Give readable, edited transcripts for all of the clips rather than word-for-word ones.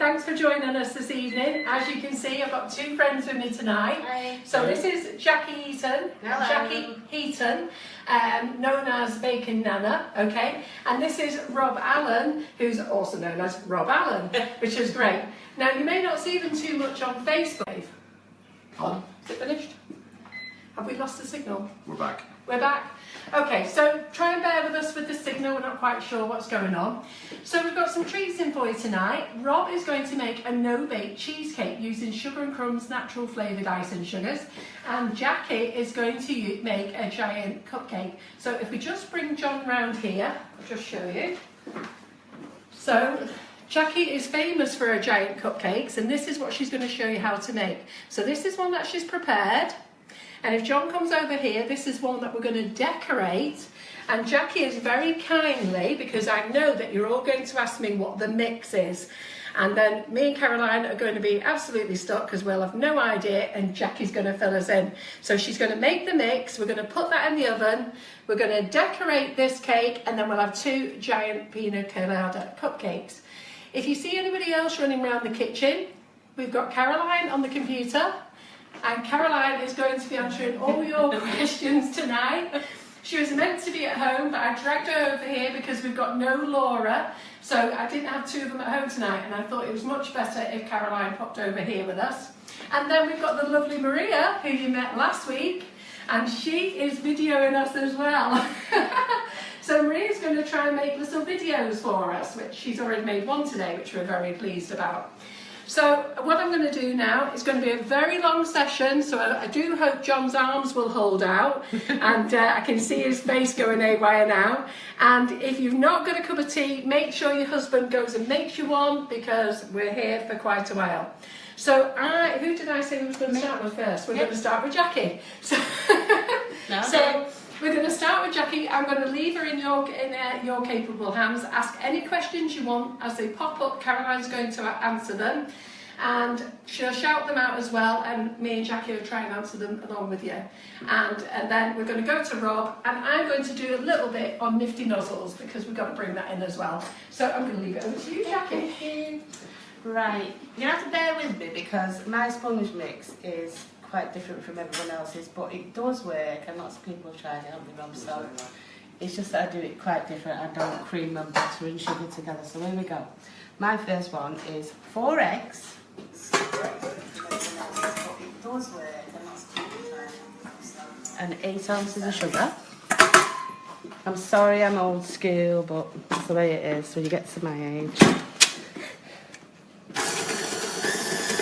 thanks for joining us this evening. As you can see, I've got two friends with me tonight. Hi. So this is Jackie Heaton, known as Bacon Nanna, okay? And this is Rob Allen, who's also known as Rob Allen, which is great. Now, you may not see them too much on Facebook. Oh, is it finished? Have we lost the signal? We're back. We're back. Okay, so try and bear with us with the signal. We're not quite sure what's going on. So we've got some treats in for you tonight. Rob is going to make a no-bake cheesecake using sugar and crumbs, natural flavoured icing sugars. And Jackie is going to make a giant cupcake. So if we just bring John round here, I'll just show you. So Jackie is famous for her giant cupcakes, and this is what she's going to show you how to make. So this is one that she's prepared. And if John comes over here, this is one that we're going to decorate. And Jackie is very kindly, because I know that you're all going to ask me what the mix is. And then me and Caroline are going to be absolutely stuck because we'll have no idea, and Jackie's going to fill us in. So she's going to make the mix, we're going to put that in the oven, we're going to decorate this cake, and then we'll have two giant Pina Colada cupcakes. If you see anybody else running around the kitchen, we've got Caroline on the computer. And Caroline is going to be answering all your questions tonight. She was meant to be at home, but I dragged her over here because we've got no Laura. So I didn't have two of them at home tonight, and I thought it was much better if Caroline popped over here with us. And then we've got the lovely Maria, who you met last week, and she is videoing us as well. So Maria's going to try and make little videos for us, which she's already made one today, which we're very pleased about. So what I'm going to do now is going to be a very long session, so I do hope John's arms will hold out, and I can see his face going haywire now. And if you've not got a cup of tea, make sure your husband goes and makes you one, because we're here for quite a while. So who did I say we was going to start with first? We're going to start with Jackie. So, so we're going to start with Jackie. I'm going to leave her in your capable hands. Ask any questions you want as they pop up. Caroline's going to answer them, and she'll shout them out as well, and me and Jackie will try and answer them along with you. And then we're going to go to Rob, and I'm going to do a little bit on nifty nozzles because we've got to bring that in as well. So I'm going to leave it over to you, Jackie. Right, you have to bear with me because my sponge mix is quite different from everyone else's, but it does work, and lots of people have tried it, haven't they, Rob? So it's just that I do it quite different. I don't cream and butter and sugar together. So here we go. My first one is 4 eggs. It does work, and lots of people have tried it. And 8 ounces of sugar. I'm sorry I'm old school, but that's the way it is when you get to my age.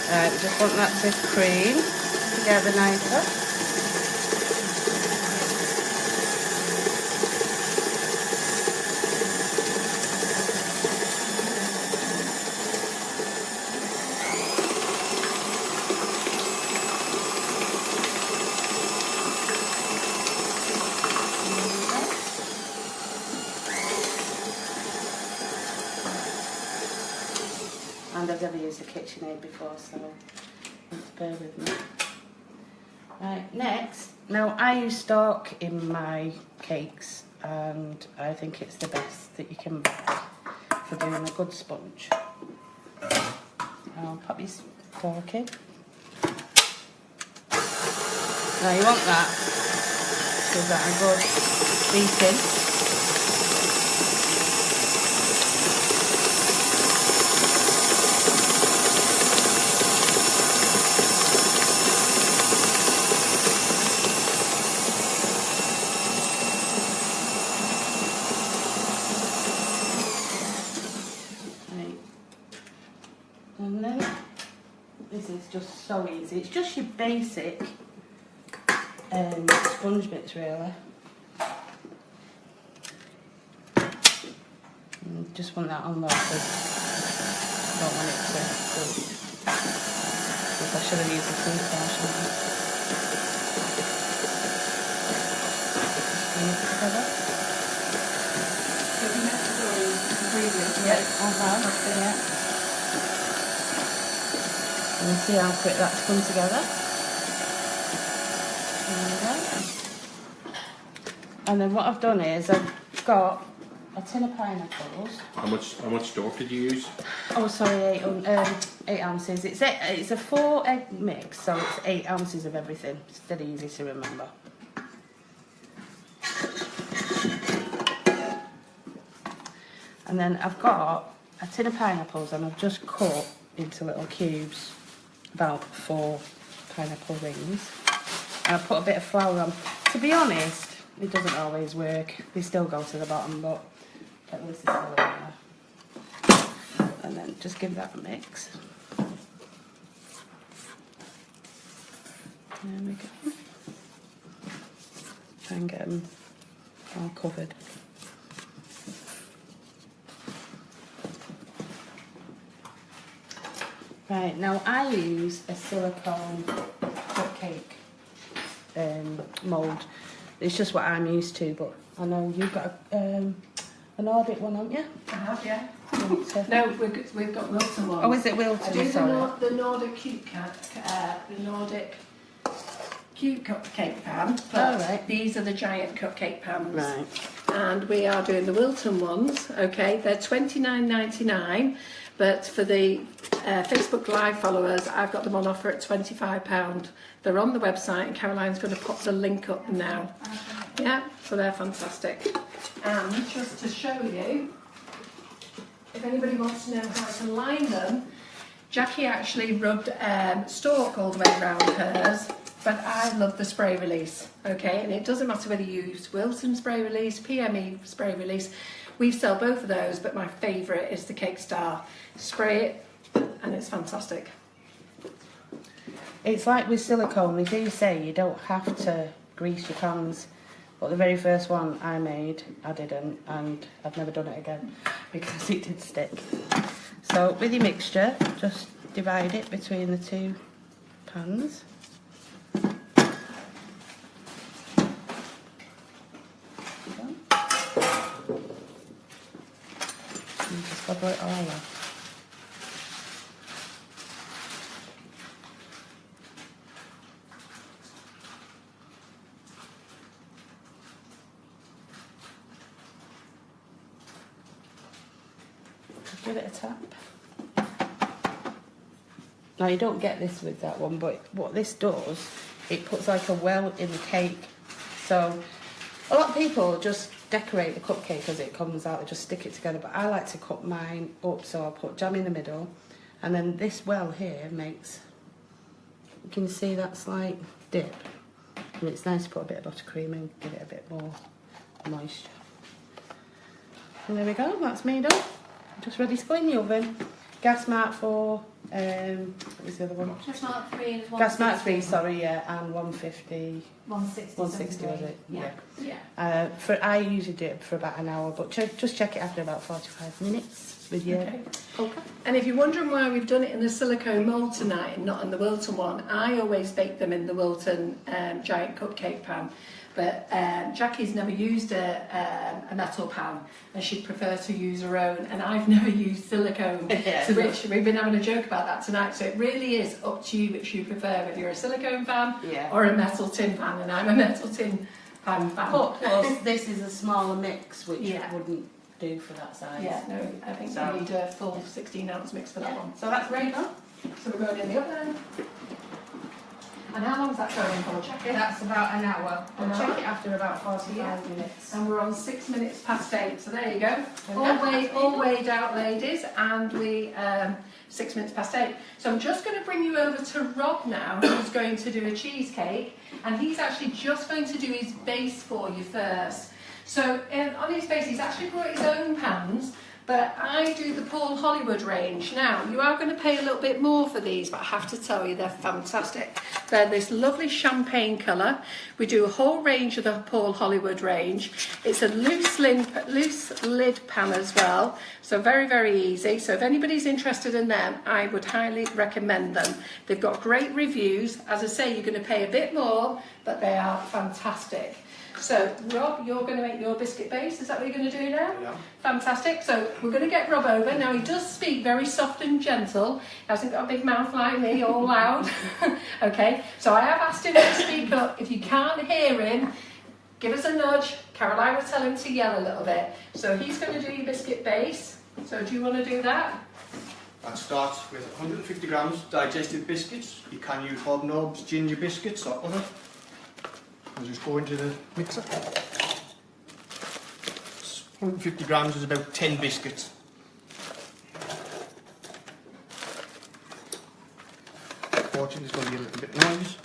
Right, we just want that to cream together nicer. And I've never used a KitchenAid before, so bear with me. Right, next, now I use stock in my cakes, and I think it's the best that you can buy for doing a good sponge. I'll pop your stock in. Now you want that, give that a good beating. And then this is just so easy. It's just your basic sponge bits, really. And just want that on low, because I don't want it to go. I should have used the toothbrush, shouldn't I? Just bring it together. So you have to go ingredients. Yeah, yeah. And you see how quick that's come together. There we go. And then what I've done is I've got a tin of pineapples. How much dough did you use? Oh, sorry, 8 ounces. It's a 4 egg mix, so it's 8 ounces of everything. It's dead easy to remember. And then I've got a tin of pineapples, and I've just cut into little cubes about 4 pineapple rings. And I put a bit of flour on. To be honest, it doesn't always work. They still go to the bottom, but at least it's still in there. And then just give that a mix. There we go. Try and get them all covered. Right, now I use a silicone cupcake mould. It's just what I'm used to, but I know you've got an audit one, haven't you? I have, yeah. No, we've got Wilton ones. Oh, is it Wilton? I do Sorry. the Nordic cute cupcake pan, but right. these are the giant cupcake pans. Right. And we are doing the Wilton ones, okay? They're $29.99, but for the Facebook Live followers, I've got them on offer at £25. They're on the website, and Caroline's going to pop the link up now. Yeah, so they're fantastic. And just to show you, if anybody wants to know how to line them, Jackie actually rubbed stalk all the way around hers, but I love the spray release, okay? And it doesn't matter whether you use Wilton spray release, PME spray release. We sell both of those, but my favourite is the Cake Star. Spray it, and it's fantastic. It's like with silicone, they do say you don't have to grease your pans, but the very first one I made, I didn't, and I've never done it again because it did stick. So with your mixture, just divide it between the 2 pans. And just bubble it all up. Give it a tap. Now you don't get this with that one, but what this does, it puts like a well in the cake. So a lot of people just decorate the cupcake as it comes out, they just stick it together, but I like to cut mine up, so I'll put jam in the middle, and then this well here makes, you can see that slight dip, and it's nice to put a bit of buttercream in, give it a bit more moisture. And there we go, that's me done. Just ready to go in the oven. Gas mark for, what was the other one? Gas mark 3 and Gas mark 3, sorry, yeah, and 150. 160. 160 was it? Yeah. I usually do it for about an hour, but just check it after about 45 minutes with your poker. And if you're wondering why we've done it in the silicone mould tonight and not in the Wilton one, I always bake them in the Wilton giant cupcake pan. But Jackie's never used a metal pan, and she'd prefer to use her own, and I've never used silicone. Yeah. So we've been having a joke about that tonight. So it really is up to you which you prefer, whether you're a silicone pan or a metal tin pan, and I'm a metal tin pan fan. Plus, this is a smaller mix, which wouldn't do for that size. Yeah, no, I think you need a full 16-ounce mix for that one. So that's ready now. So we're going in the oven. And how long is that going for? Check it. That's about an hour. An Check hour? it after about 45 minutes. And we're on 6 minutes past 8. So there you go. All weighed out, ladies, and we 6 minutes past 8. So I'm just going to bring you over to Rob now, who's going to do a cheesecake, and he's actually just going to do his base for you first. So on his base, he's actually brought his own pans. But I do the Paul Hollywood range. Now, you are going to pay a little bit more for these, but I have to tell you, they're fantastic. They're this lovely champagne colour. We do a whole range of the Paul Hollywood range. It's a loose lid pan as well, so very, very easy. So if anybody's interested in them, I would highly recommend them. They've got great reviews. As I say, you're going to pay a bit more, but they are fantastic. So, Rob, you're going to make your biscuit base. Is that what you're going to do now? Yeah. Fantastic. So, we're going to get Rob over. Now, he does speak very soft and gentle. He hasn't got a big mouth like me, all loud. Okay. So, I have asked him to speak up. If you can't hear him, give us a nudge. Caroline will tell him to yell a little bit. So he's going to do your biscuit base. So do you want to do that? That starts with 150 grams digestive biscuits. You can use hobnobs, ginger biscuits or other. I'll just go into the mixer. 150 grams is about 10 biscuits. Fortunately, it's going to be a little bit noise.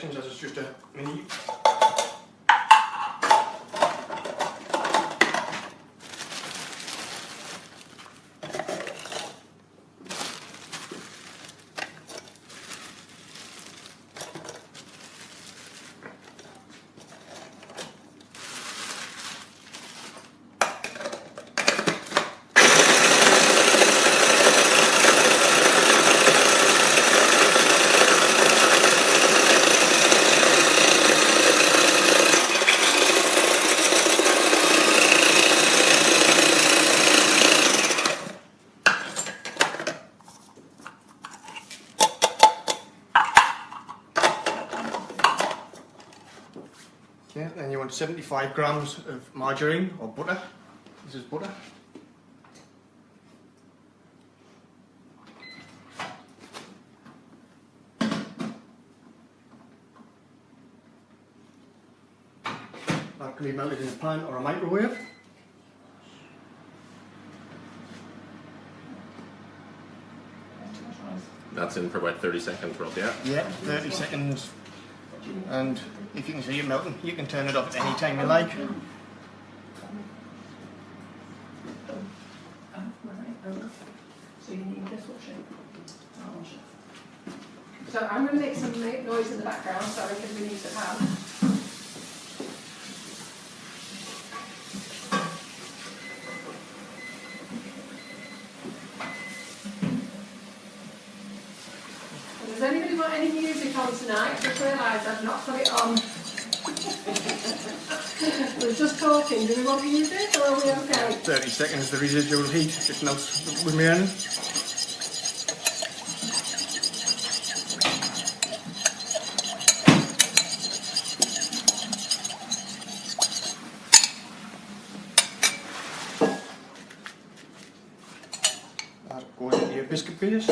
As it's just a mini. Okay, then you want 75 grams of margarine or butter. This is butter. That can be melted in a pan or a microwave. That's in for about 30 seconds, Rob, yeah? Yeah, 30 seconds. And if you can see it melting, you can turn it off at any time you like. So you need this washing. So I'm going to make some noise in the background, sorry, because we need to have. Does anybody want any music on tonight? Just realised I've not put it on. We're just talking. Do we want music or are we okay? 30 seconds, the residual heat just melts with me in. That goes into your biscuit base.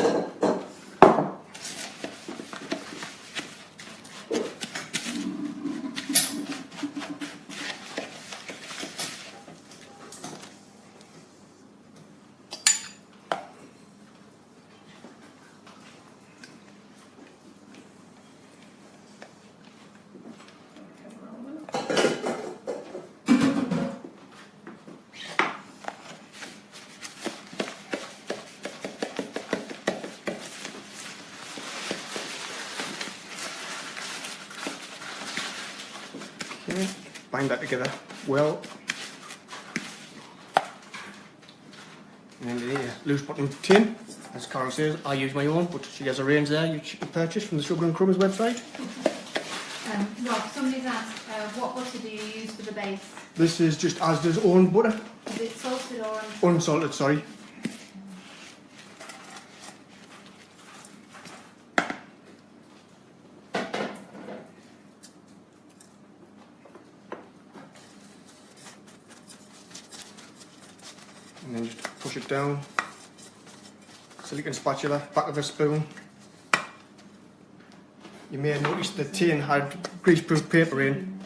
Okay, bind that together well. And then the loose bottom tin, as Carol says, I use my own, but she has a range there you can purchase from the Sugar and Crumbs website. Rob, somebody's asked, what butter do you use for the base? This is just Asda's own butter, Is it salted or unsalted, sorry. And then just push it down. Silicone spatula, back of a spoon. You may have noticed the tin had greaseproof paper in.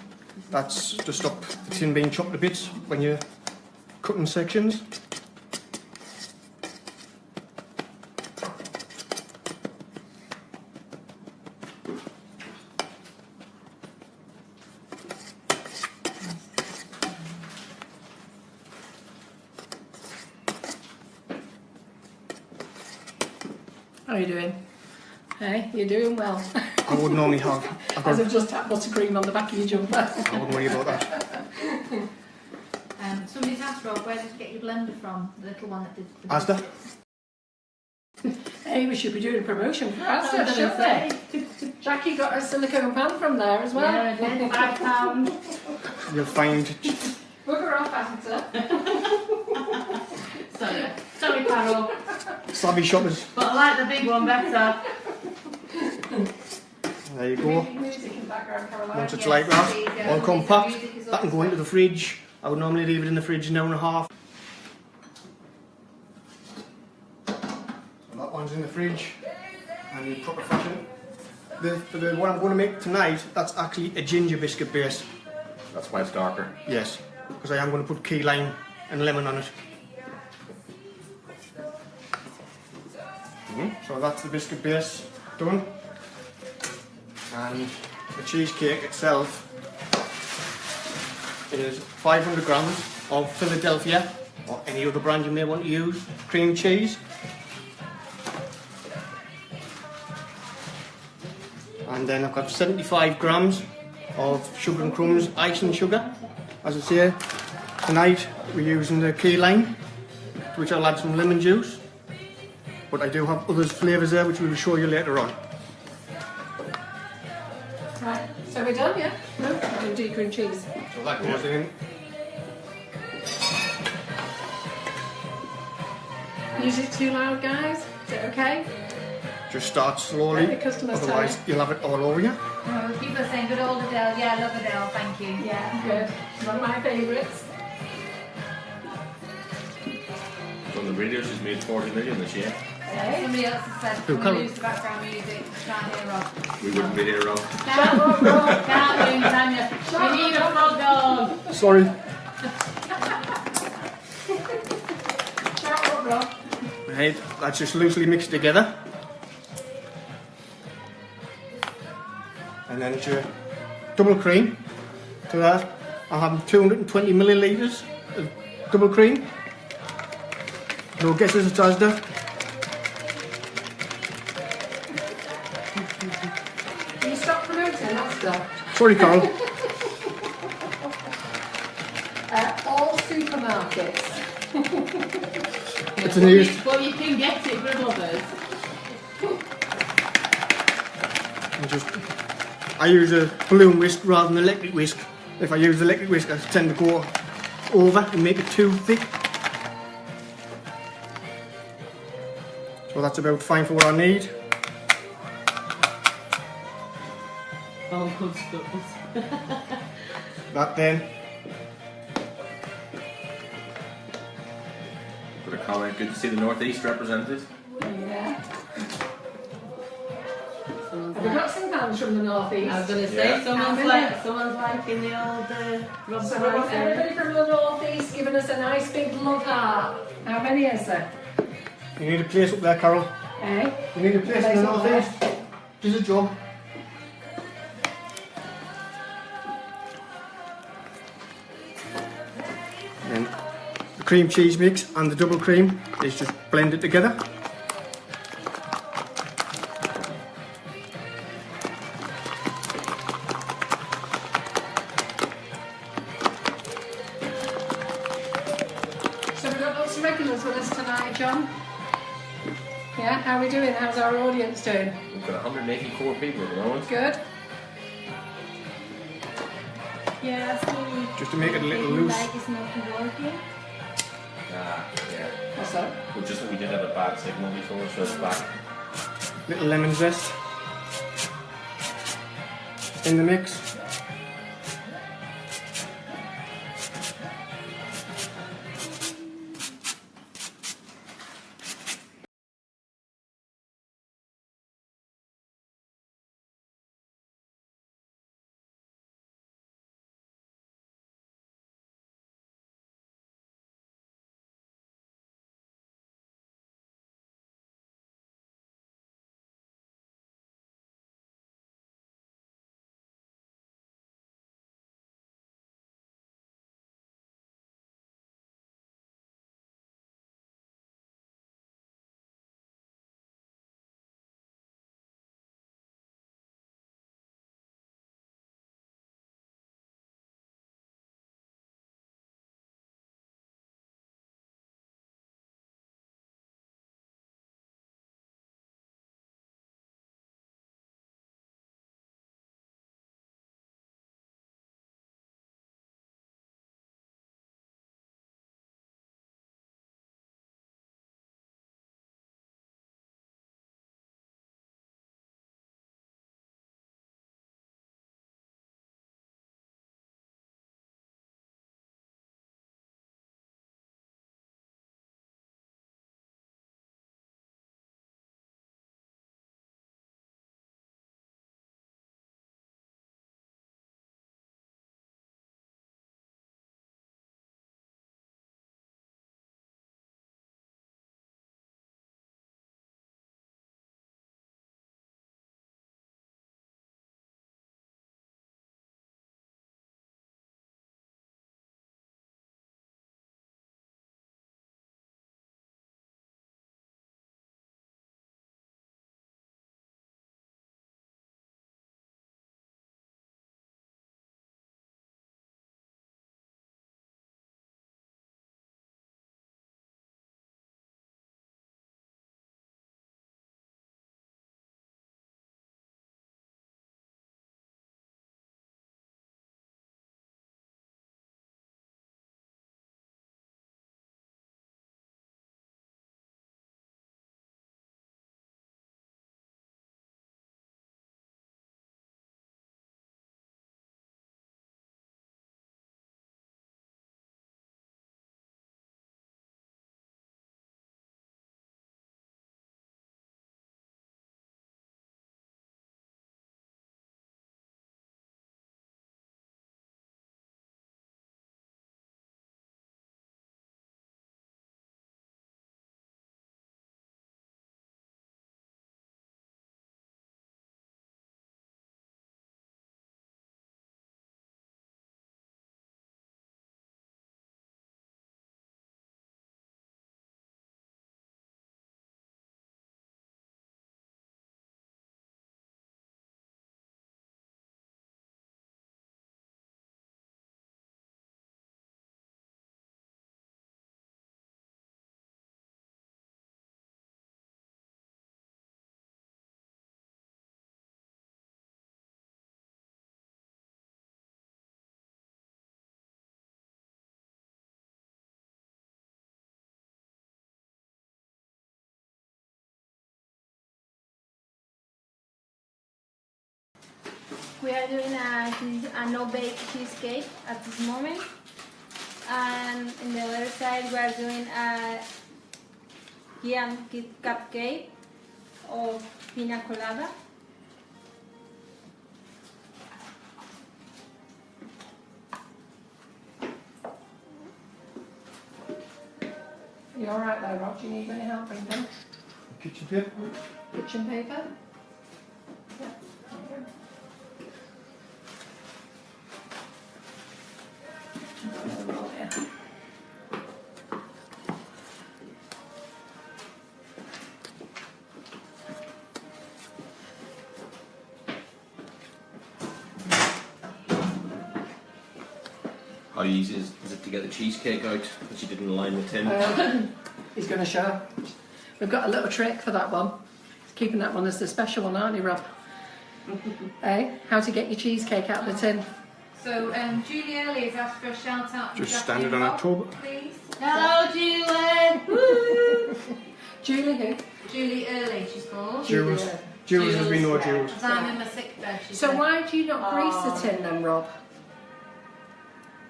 That's to stop the tin being chopped to bits when you're cutting sections. How are you doing? Hey, you're doing well. I would normally have. As I've just tapped buttercream on the back of your jumper. I wouldn't worry about that. Somebody's asked, Rob, where did you get your blender from? The little one that did the Asda? Hey, we should be doing a promotion for us, I was shouldn't gonna we? Jackie got a silicone pan from there as well. Yeah, I did. £5. You'll find Bugger off, answer. Sorry, Carol. savvy shoppers. But I like the big one better. There you go. Music in the background, Caroline. Once it's Yes, like that, please, yeah. all compact, Music is that can go into the fridge. I would normally leave it in the fridge an hour and a half. And that one's in the fridge, and in proper fashion. For the one I'm going to make tonight, that's actually a ginger biscuit base. That's why it's darker. Yes, because I am going to put key lime and lemon on it. So that's the biscuit base done. And the cheesecake itself is 500 grams of Philadelphia, or any other brand you may want to use, cream cheese. And then I've got 75 grams of sugar and crumbs, icing sugar. As I say, tonight we're using the key lime, to which I'll add some lemon juice. But I do have other flavours there which we will show you later on. Right, so we're done, yeah? No, we're going to do cream cheese. So that goes in. Music too loud, guys? Is it okay? Just start slowly, Let the customers tell otherwise you'll have it all over you. Oh, people are saying, good old Adele. Yeah, I love Adele, thank you. Yeah, good. She's one of my favourites. So in the video, she's made 40 million this year. Somebody else has said, Who, can Carol? we lose the background music? I can't hear Rob. We wouldn't be here, Rob. Can't win, Tanya. We need a frog dog. Sorry. Shout out, Rob. Right, that's just loosely mixed together. And then it's your double cream. To that, I have 220 millilitres of double cream. No guesses, it's Asda. Can you stop promoting that stuff? Sorry, Carol. All supermarkets. It's an east. Well, you can get it with others. I use a balloon whisk rather than electric whisk. If I use the electric whisk, I tend to go over and make it too thick. So that's about fine for what I need. Oh, good stuff. That then. Put a comment. Good to see the Northeast represented. Yeah. Have we got some fans from the northeast? I was going to say, Yeah. someone's liking the old Rob So we want Price. everybody from the northeast giving us a nice big love heart. How many is there? You need a place up there, Carol. Eh? You need a place in the northeast. Just a job. Then the cream cheese mix and the double cream is just blended together. So we've got lots of regulars with us tonight, John. Yeah, how are we doing? How's our audience doing? We've got 184 people at the moment. Good? Yeah, so Just to make it a little loose. like it's not working. Yeah. What's up? We did have a bad signal before, so it's back. Little lemon zest in the mix. We are doing a no-bake cheesecake at this moment. And in the other side, we are doing a cupcake of Pina Colada. You alright there, Rob? Do you need any help with them? Kitchen paper. Kitchen paper? Yeah. How easy is it to get the cheesecake out that you didn't line the tin? He's going to show. We've got a little trick for that one. Keeping that one as the special one, aren't you, Rob? Hey, how to get your cheesecake out of the tin? So Julie Early has asked for a shout out. Just standard on October. Please. Hello, Julie! Woo! Julie who? Julie Early, she's called. Jules. Jules has been no Jules. Because I'm in my sick bed. She So said. why do you not grease the tin then, Rob?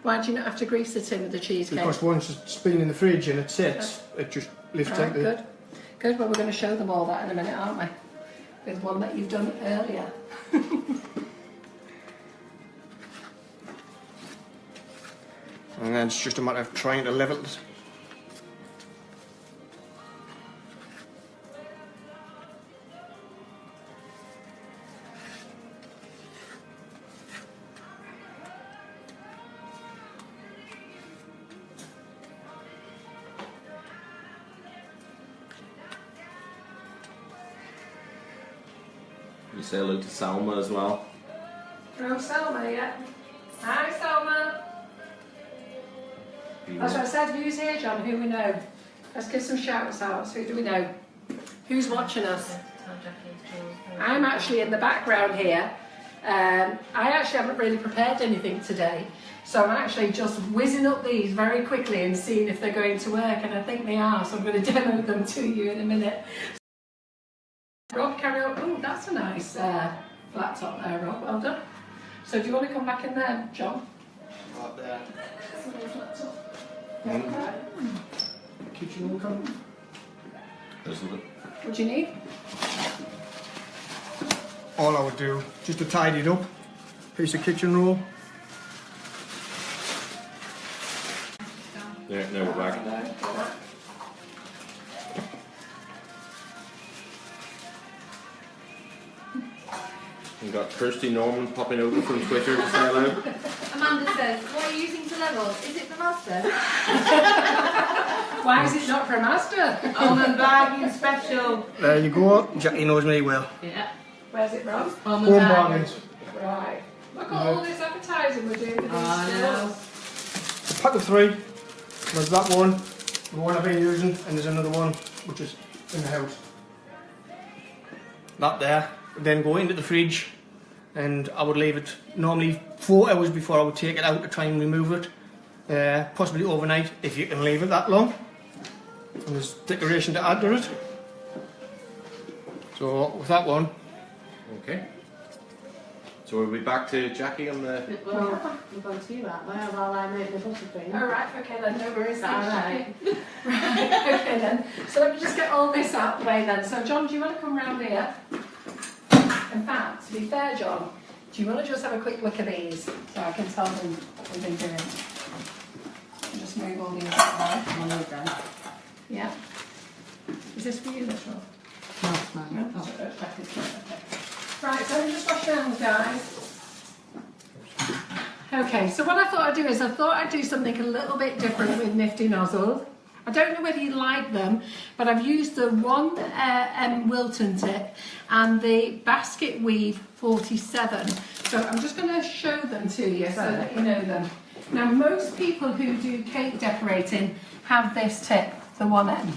Why do you not have to grease the tin with the cheesecake? Because once it's been in the fridge and it sits, it just lifts Right, out. good. Good, well we're going to show them all that in a minute, aren't we? With one that you've done earlier. And then it's just a matter of trying to level it. You say hello to Salma as well. Oh, Selma, yeah. Hi, Selma. That's what I said. Who's here, John? Who we know? Let's give some shouts out. Who do we know? Who's watching us? I'm actually in the background here. I actually haven't really prepared anything today. So I'm actually just whizzing up these very quickly and seeing if they're going to work. And I think they are. So I'm going to demo them to you in a minute. Rob, carry on. Oh, that's a nice laptop there, Rob. Well done. So do you want to come back in there, John? Right there. Right. Kitchen will come. What do you need? All I would do, just to tidy it up, piece of kitchen roll. There, now we're back. We've got Kirsty Norman popping over from Twitter to say hello. Amanda says, what are you using to level? Is it the master? Why is it not from Asda? Almond bargain special. There you go. Jackie knows me well. Yeah. Where's it from? Almond Home bargains. bargains. Right. Look at all this advertising we're doing with these know. stores. A pack of 3. There's that one, the one I've been using, and there's another one which is in the house. That there. Then go into the fridge, and I would leave it normally 4 hours before I would take it out to try and remove it. Possibly overnight if you can leave it that long. And there's decoration to add to it. So with that one, Okay. So we'll be back to Jackie on the... Well, we're going to you that way while I make the buttercream. All right, okay then, no worries. Is that Right, okay then. So let me just get all this out of the way then. So John, do you want to come round here? In fact, to be fair, John, do you want to just have a quick look at these so I can tell them what we've been doing? And just move all these out there. Yeah. Is this for you, this one? No, it's mine. No? Oh, okay. Right, so let me just wash your hands, guys. Okay, so what I thought I'd do is I thought I'd do something a little bit different with Nifty Nozzles. I don't know whether you like them, but I've used the 1 Wilton tip and the Basket Weave 47. So I'm just going to show them to you so that you know them. Now, most people who do cake decorating have this tip, the 1M.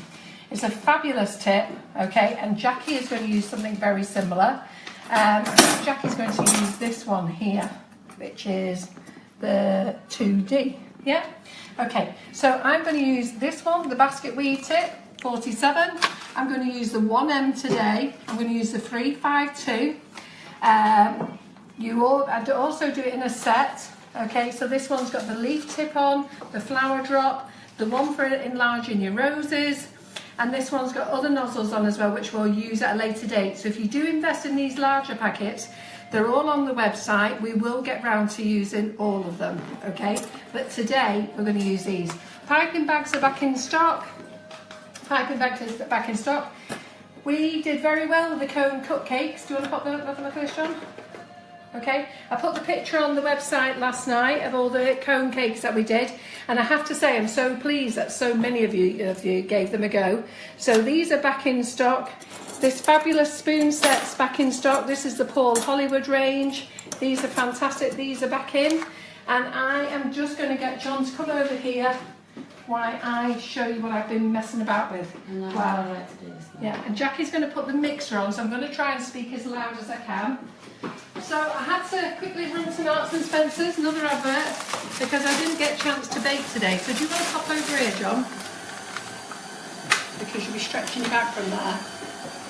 It's a fabulous tip, okay, and Jackie is going to use something very similar. Jackie's going to use this one here, which is the 2D, yeah? Okay, so I'm going to use this one, the Basket Weave tip, 47. I'm going to use the 1M today. I'm going to use the 352. I'd also do it in a set. Okay, so this one's got the leaf tip on, the flower drop, the one for enlarging your roses, and this one's got other nozzles on as well, which we'll use at a later date. So if you do invest in these larger packets, they're all on the website. We will get round to using all of them, okay? But today we're going to use these. Piping bags are back in stock. Piping bags are back in stock. We did very well with the cone cupcakes. Do you want to pop the look at this, John? Okay, I put the picture on the website last night of all the cone cakes that we did, and I have to say I'm so pleased that so many of you gave them a go. So these are back in stock. This fabulous spoon set's back in stock. This is the Paul Hollywood range. These are fantastic. These are back in, and I am just going to get John to come over here while I show you what I've been messing about with. Wow. Yeah, and Jackie's going to put the mixer on, so I'm going to try and speak as loud as I can. So I had to quickly run to Marks and Spencer's, another advert, because I didn't get a chance to bake today. So do you want to pop over here, John? Because you'll be stretching your back from there.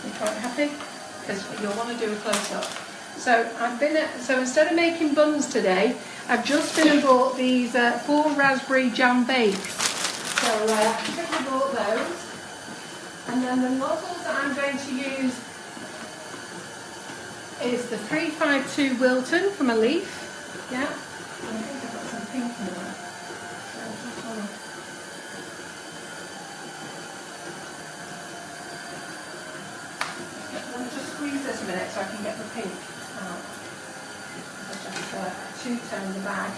You quite happy? Because you'll want to do a close-up. So instead of making buns today, I've just been and bought these 4 raspberry jam bakes. So I quickly bought those. And then the nozzles that I'm going to use is the 352 Wilton from a leaf. Yeah. I think I've got some pink in there. So just hold on. Let me just squeeze this a minute so I can get the pink out. I'll just two-tone the bag.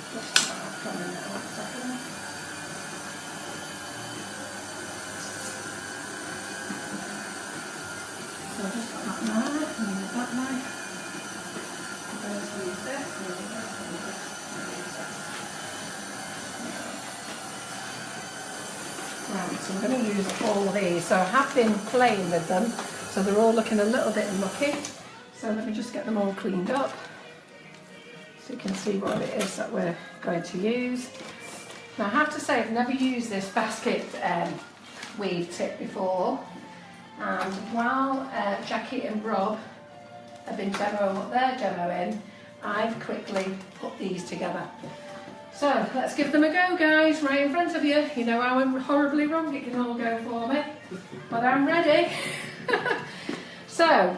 It's just about coming now. 1 second. So I've just got that knife, and use that knife. I'm going to use this, and use this, and use this, and use this. Right, so I'm going to use all of these. So I have been playing with them, so they're all looking a little bit mucky. So let me just get them all cleaned up, so you can see what it is that we're going to use. Now I have to say I've never used this basket weave tip before. And while Jackie and Rob have been demoing what they're demoing, I've quickly put these together. So let's give them a go, guys, right in front of you. You know how horribly wrong it can all go for me, but I'm ready. So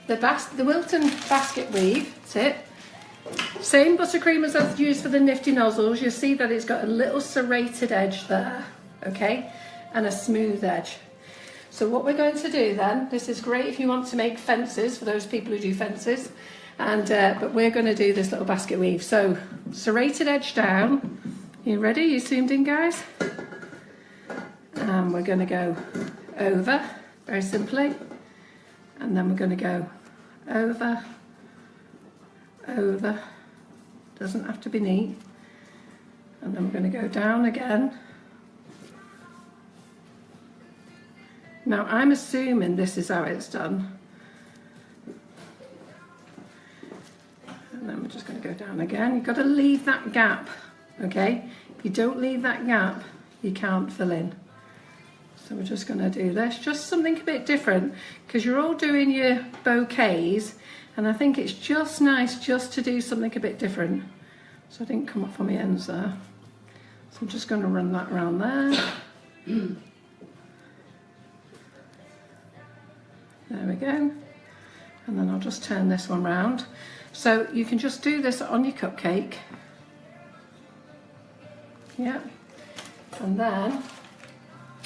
the Wilton basket weave tip, same buttercream as I've used for the nifty nozzles. You'll see that it's got a little serrated edge there, okay, and a smooth edge. So what we're going to do then, this is great if you want to make fences, for those people who do fences, and but we're going to do this little basket weave. So serrated edge down. You ready? You zoomed in, guys? And we're going to go over, very simply, and then we're going to go over, over, doesn't have to be neat, and then we're going to go down again. Now I'm assuming this is how it's done, and then we're just going to go down again. You've got to leave that gap, okay? If you don't leave that gap, you can't fill in. So we're just going to do this, just something a bit different, because you're all doing your bouquets, and I think it's just nice just to do something a bit different. So I didn't come off on the ends there. So I'm just going to run that around there. There we go. And then I'll just turn this one round. So you can just do this on your cupcake. Yeah. And then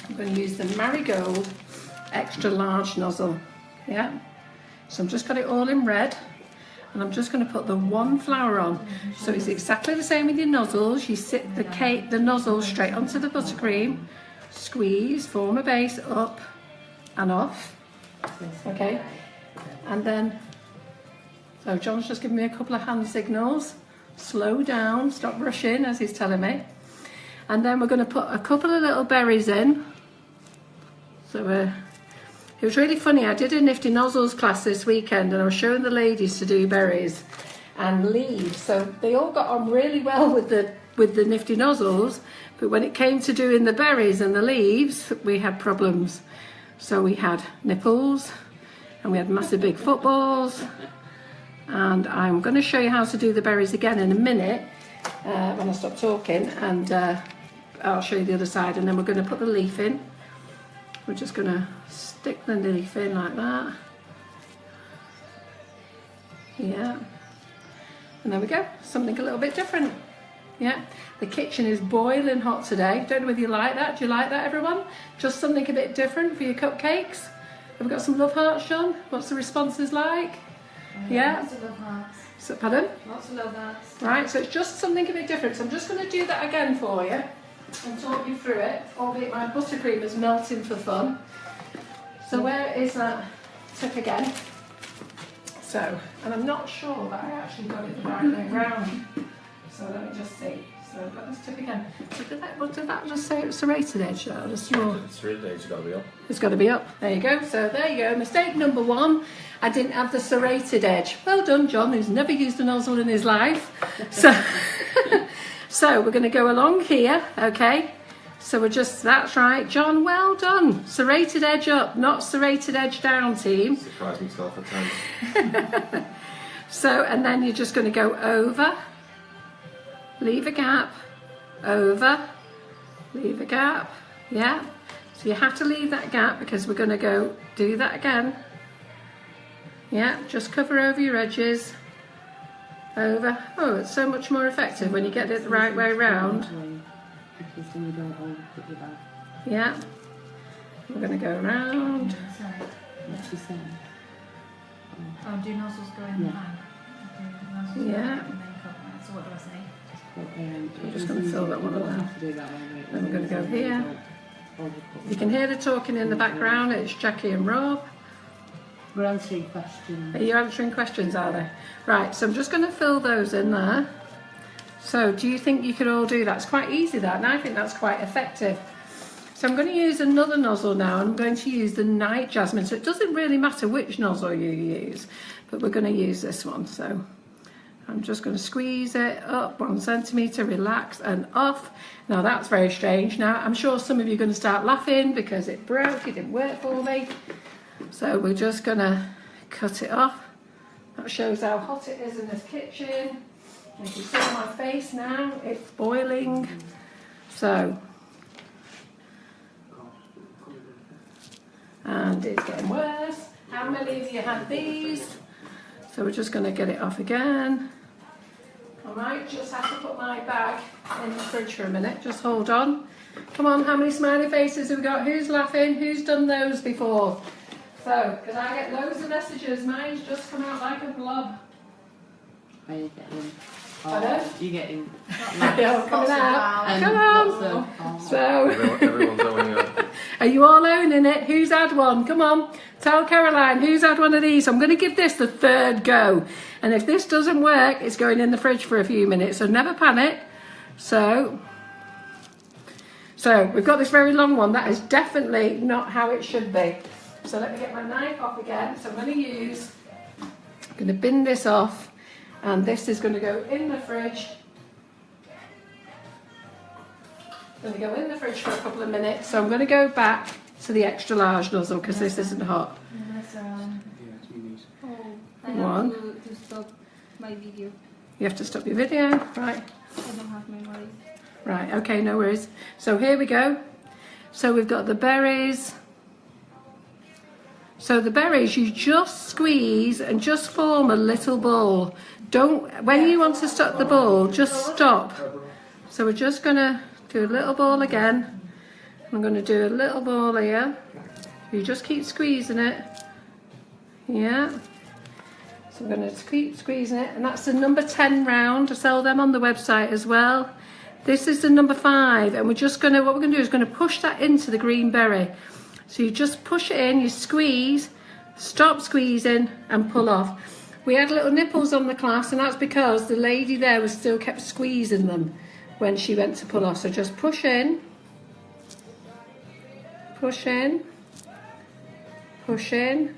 I'm going to use the Marigold extra large nozzle. Yeah. So I've just got it all in red, and I'm just going to put the one flower on. So it's exactly the same with your nozzles. You sit the nozzle straight onto the buttercream, squeeze, form a base, up and off. Okay, and then, so John's just giving me a couple of hand signals. Slow down, stop rushing, as he's telling me. And then we're going to put a couple of little berries in. So it was really funny. I did a nifty nozzles class this weekend, and I was showing the ladies to do berries and leaves. So they all got on really well with with the nifty nozzles, but when it came to doing the berries and the leaves, we had problems. So we had nipples, and we had massive big footballs, and I'm going to show you how to do the berries again in a minute when I stop talking, and I'll show you the other side, and then we're going to put the leaf in. We're just going to stick the leaf in like that. Yeah. And there we go, something a little bit different. Yeah, the kitchen is boiling hot today. Don't know whether you like that. Do you like that, everyone? Just something a bit different for your cupcakes. Have we got some love hearts, Sean? What's the responses like? Yeah? Lots of love hearts. So, pardon? Lots of love hearts. Right, so it's just something a bit different. So I'm just going to do that again for you and talk you through it, albeit my buttercream is melting for fun. So where is that tip again? So, and I'm not sure that I actually got it the right way round. So let me just see. So I've got this tip again. So did that just say it was serrated edge? Or just more? Serrated edge has got to be up. It's got to be up. There you go. So there you go. Mistake number one. I didn't have the serrated edge. Well done, John, who's never used a nozzle in his life. So, so we're going to go along here, okay? So we're just, that's right, John, well done. Serrated edge up, not serrated edge down, team. Surprised myself at times. So, and then you're just going to go over, leave a gap, over, leave a gap, yeah? So you have to leave that gap because we're going to go do that again. Yeah, just cover over your edges, over. Oh, it's so much more effective when you get it the right way round. Yeah, we're going to go around. Oh, do nozzles go in the bag? Yeah. So what do I say? I'm just going to fill that one up there. Then we're going to go here. You can hear the talking in the background. It's Jackie and Rob. We're answering questions. Are you answering questions, are they? Right, so I'm just going to fill those in there. So do you think you could all do that? It's quite easy, that, and I think that's quite effective. So I'm going to use another nozzle now. I'm going to use the Night Jasmine. So it doesn't really matter which nozzle you use, but we're going to use this one. So I'm just going to squeeze it up 1 centimetre, relax and off. Now that's very strange. Now I'm sure some of you are going to start laughing because it broke, it didn't work for me. So we're just going to cut it off. That shows how hot it is in this kitchen. You can see my face now, it's boiling. So, and it's getting worse. How many of you had these? So we're just going to get it off again. I might just have to put my bag in the fridge for a minute. Just hold on. Come on, how many smiley faces have we got? Who's laughing? Who's done those before? So, because I get loads of messages, mine's just come out like a blob. Are you getting? Pardon? You getting? Yeah, coming out. Come on. So, Everyone's owning it. are you all owning it? Who's had one? Come on. Tell Caroline who's had one of these. I'm going to give this the third go. And if this doesn't work, it's going in the fridge for a few minutes. So never panic. So we've got this very long one. That is definitely not how it should be. So let me get my knife off again. So I'm going to bin this off. And this is going to go in the fridge. Going to go in the fridge for a couple of minutes. So I'm going to go back to the extra large nozzle because this isn't hot. I One. have to stop my video. You have to stop your video, right? I don't have memory. Right, okay, no worries. So here we go. So we've got the berries. So the berries, you just squeeze and just form a little ball. Don't, when you want to stop the ball, just stop. So we're just going to do a little ball again. I'm going to do a little ball here. You just keep squeezing it. Yeah. So we're going to keep squeezing it. And that's the number 10 round. I sell them on the website as well. This is the number 5. And we're just going to, what we're going to do is going to push that into the green berry. So you just push it in, you squeeze, stop squeezing and pull off. We had little nipples on the class, and that's because the lady there was still kept squeezing them when she went to pull off. So just push in, push in, push in.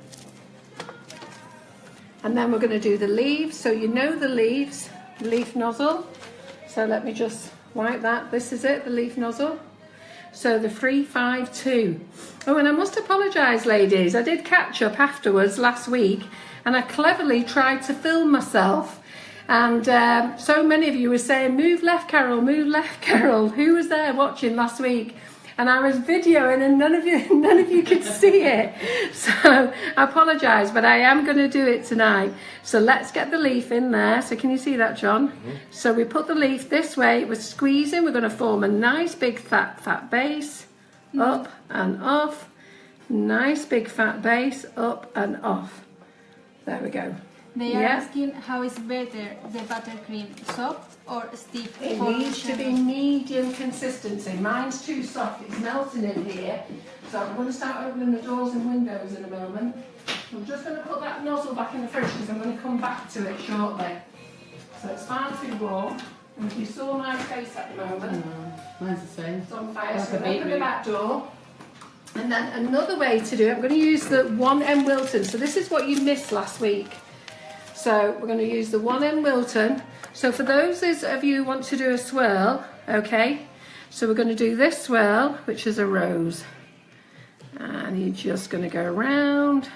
And then we're going to do the leaves. So you know the leaves, leaf nozzle. So let me just like that. This is it, the leaf nozzle. So the 352. Oh, and I must apologise, ladies. I did catch up afterwards last week, and I cleverly tried to film myself. And so many of you were saying, move left, Carol, move left, Carol. Who was there watching last week? And I was videoing, and none of you could see it. So I apologise, but I am going to do it tonight. So let's get the leaf in there. So can you see that, John? Mm-hmm. So we put the leaf this way. We're squeezing. We're going to form a nice big fat base, up and off. Nice big fat base, up and off. There we go. They are asking how is better, the buttercream, soft or stiff? It needs to be medium consistency. Mine's too soft, it's melting in here. So I'm going to start opening the doors and windows in a moment. I'm just going to put that nozzle back in the fridge because I'm going to come back to it shortly. So it's far too warm. And if you saw my face at the moment, mine's the same. it's on fire. So I'm going to open the back door. And then another way to do it, I'm going to use the 1M Wilton. So this is what you missed last week. So we're going to use the 1M Wilton. So for those of you who want to do a swirl, okay, so we're going to do this swirl, which is a rose. And you're just going to go around,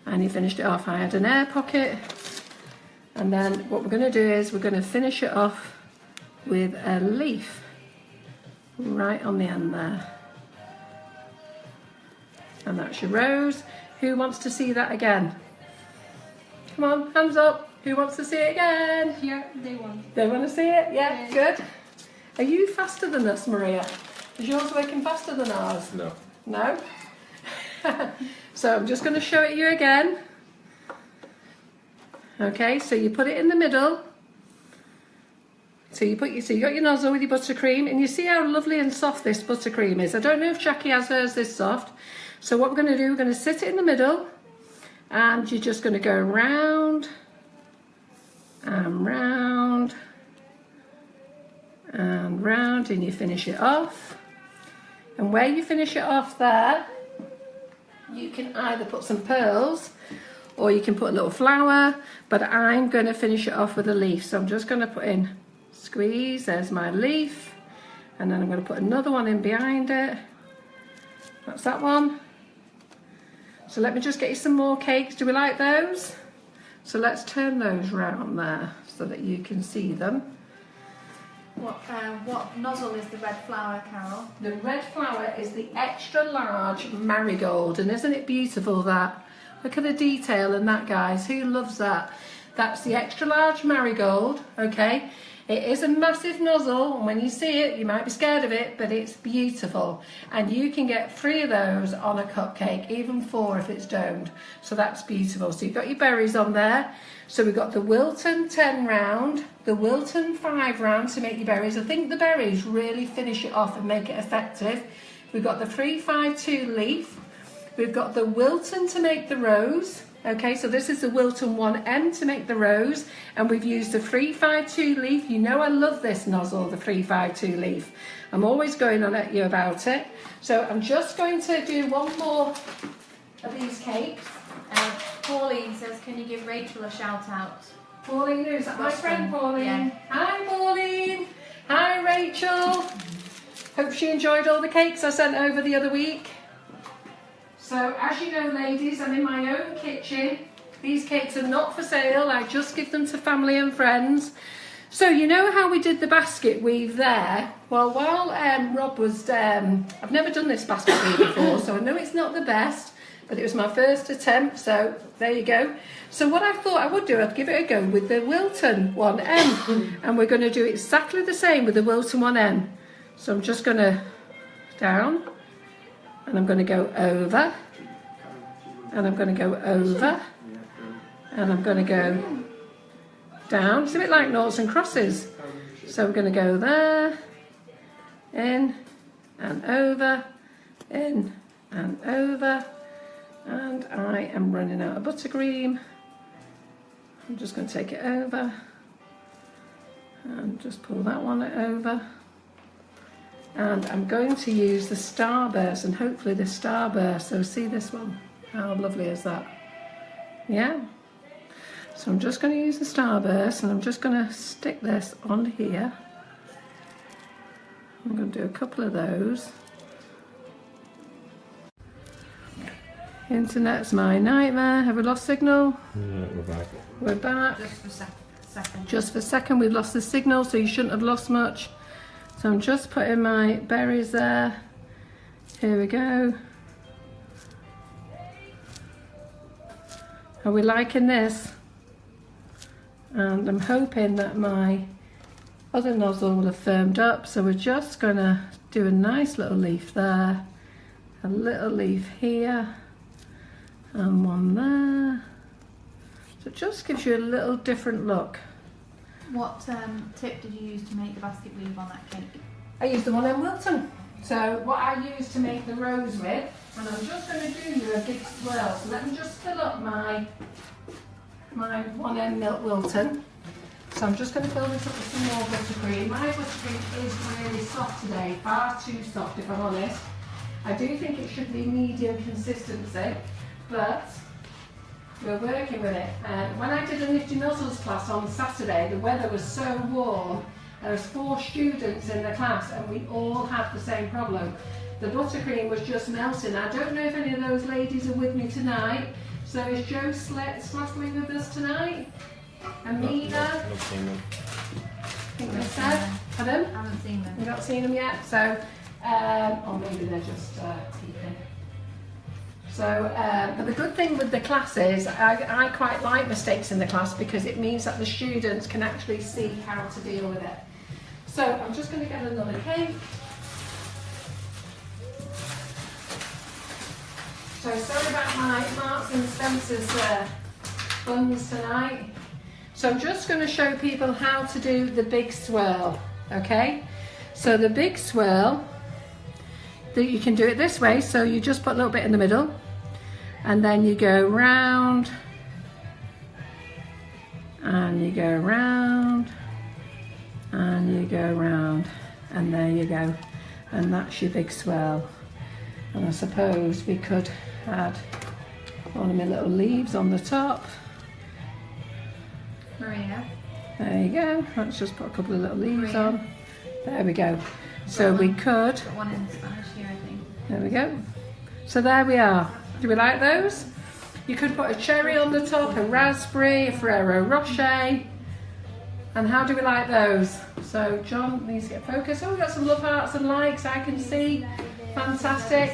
and you finished it off. I had an air pocket. And then what we're going to do is we're going to finish it off with a leaf right on the end there. And that's your rose. Who wants to see that again? Come on, hands up. Who wants to see it again? Here, they want. They want to see it? Yeah, good. Are you faster than us, Maria? Is yours working faster than ours? No. No? So I'm just going to show it you again. Okay, so you put it in the middle. So you got your nozzle with your buttercream, and you see how lovely and soft this buttercream is. I don't know if Jackie has hers this soft. So what we're going to do, we're going to sit it in the middle. And you're just going to go round and round and round, and you finish it off. And where you finish it off there, you can either put some pearls or you can put a little flower, but I'm going to finish it off with a leaf. So I'm just going to put in, squeeze, there's my leaf, and then I'm going to put another one in behind it. That's that one. So let me just get you some more cakes. Do we like those? So let's turn those round there so that you can see them. What nozzle is the red flower, Carol? The red flower is the extra large marigold, and isn't it beautiful that? Look at the detail in that, guys. Who loves that? That's the extra large marigold, okay? It is a massive nozzle, and when you see it, you might be scared of it, but it's beautiful. And you can get 3 of those on a cupcake, even 4 if it's domed. So that's beautiful. So you've got your berries on there. So we've got the Wilton 10 round, the Wilton 5 round to make your berries. I think the berries really finish it off and make it effective. We've got the 352 leaf. We've got the Wilton to make the rose. Okay, so this is the Wilton 1M to make the rose, and we've used the 352 leaf. You know I love this nozzle, the 352 leaf. I'm always going on at you about it. So I'm just going to do one more of these cakes. Pauline says, can you give Rachel a shout out? Pauline, is that my friend Pauline? Yeah. Hi Pauline. Hi Rachel. Hope she enjoyed all the cakes I sent over the other week. So as you know, ladies, I'm in my own kitchen. These cakes are not for sale. I just give them to family and friends. So you know how we did the basket weave there? Well, while Rob was, I've never done this basket weave before, so I know it's not the best, but it was my first attempt, so there you go. So what I thought I would do, I'd give it a go with the Wilton 1M, and we're going to do exactly the same with the Wilton 1M. So I'm just going to down, and I'm going to go over, and I'm going to go over, and I'm going to go down. It's a bit like noughts and crosses. So we're going to go there, in and over, in and over, and I am running out of buttercream. I'm just going to take it over and just pull that one over. And I'm going to use the starburst, and hopefully the starburst. So see this one? How lovely is that? Yeah? So I'm just going to use the starburst, and I'm just going to stick this on here. I'm going to do a couple of those. Internet's my nightmare. Have we lost signal? Yeah, we're back. We're back. Just for a second. Just for a second, we've lost the signal, so you shouldn't have lost much. So I'm just putting my berries there. Here we go. Are we liking this? And I'm hoping that my other nozzle will have firmed up, so we're just gonna do a nice little leaf there, a little leaf here, and one there. So it just gives you a little different look. What tip did you use to make the basket weave on that cake? I used the one in Wilton. So what I used to make the rose with, and I'm just going to do you a big swirl. So let me just fill up my 1M milk Wilton. So I'm just going to fill this up with some more buttercream. My buttercream is really soft today, far too soft if I'm honest. I do think it should be medium consistency, but we're working with it. When I did a Nifty Nozzles class on Saturday, the weather was so warm. There was 4 students in the class and we all had the same problem. The buttercream was just melting. I don't know if any of those ladies are with me tonight. So is Joe Slasley with us tonight? Amina? Not seen them. I think they said. Pardon? I haven't seen them. You've not seen them yet? So, or maybe they're just peeping. So, but the good thing with the class is I quite like mistakes in the class because it means that the students can actually see how to deal with it. So I'm just going to get another cake. So sorry about my Marks and Spencer's buns tonight. So I'm just going to show people how to do the big swirl, okay? So the big swirl, you can do it this way, so you just put a little bit in the middle and then you go round and you go round and you go round, and there you go, and that's your big swirl. And I suppose we could add one of my little leaves on the top. Maria. There you go. Let's just put a couple of little leaves Maria. on. There we go. So we could. Got one in Spanish here, I think. There we go. So there we are. Do we like those? You could put a cherry on the top, a raspberry, a Ferrero Rocher. And how do we like those? So John needs to get focused. Oh, we've got some love hearts and likes I can see. Fantastic.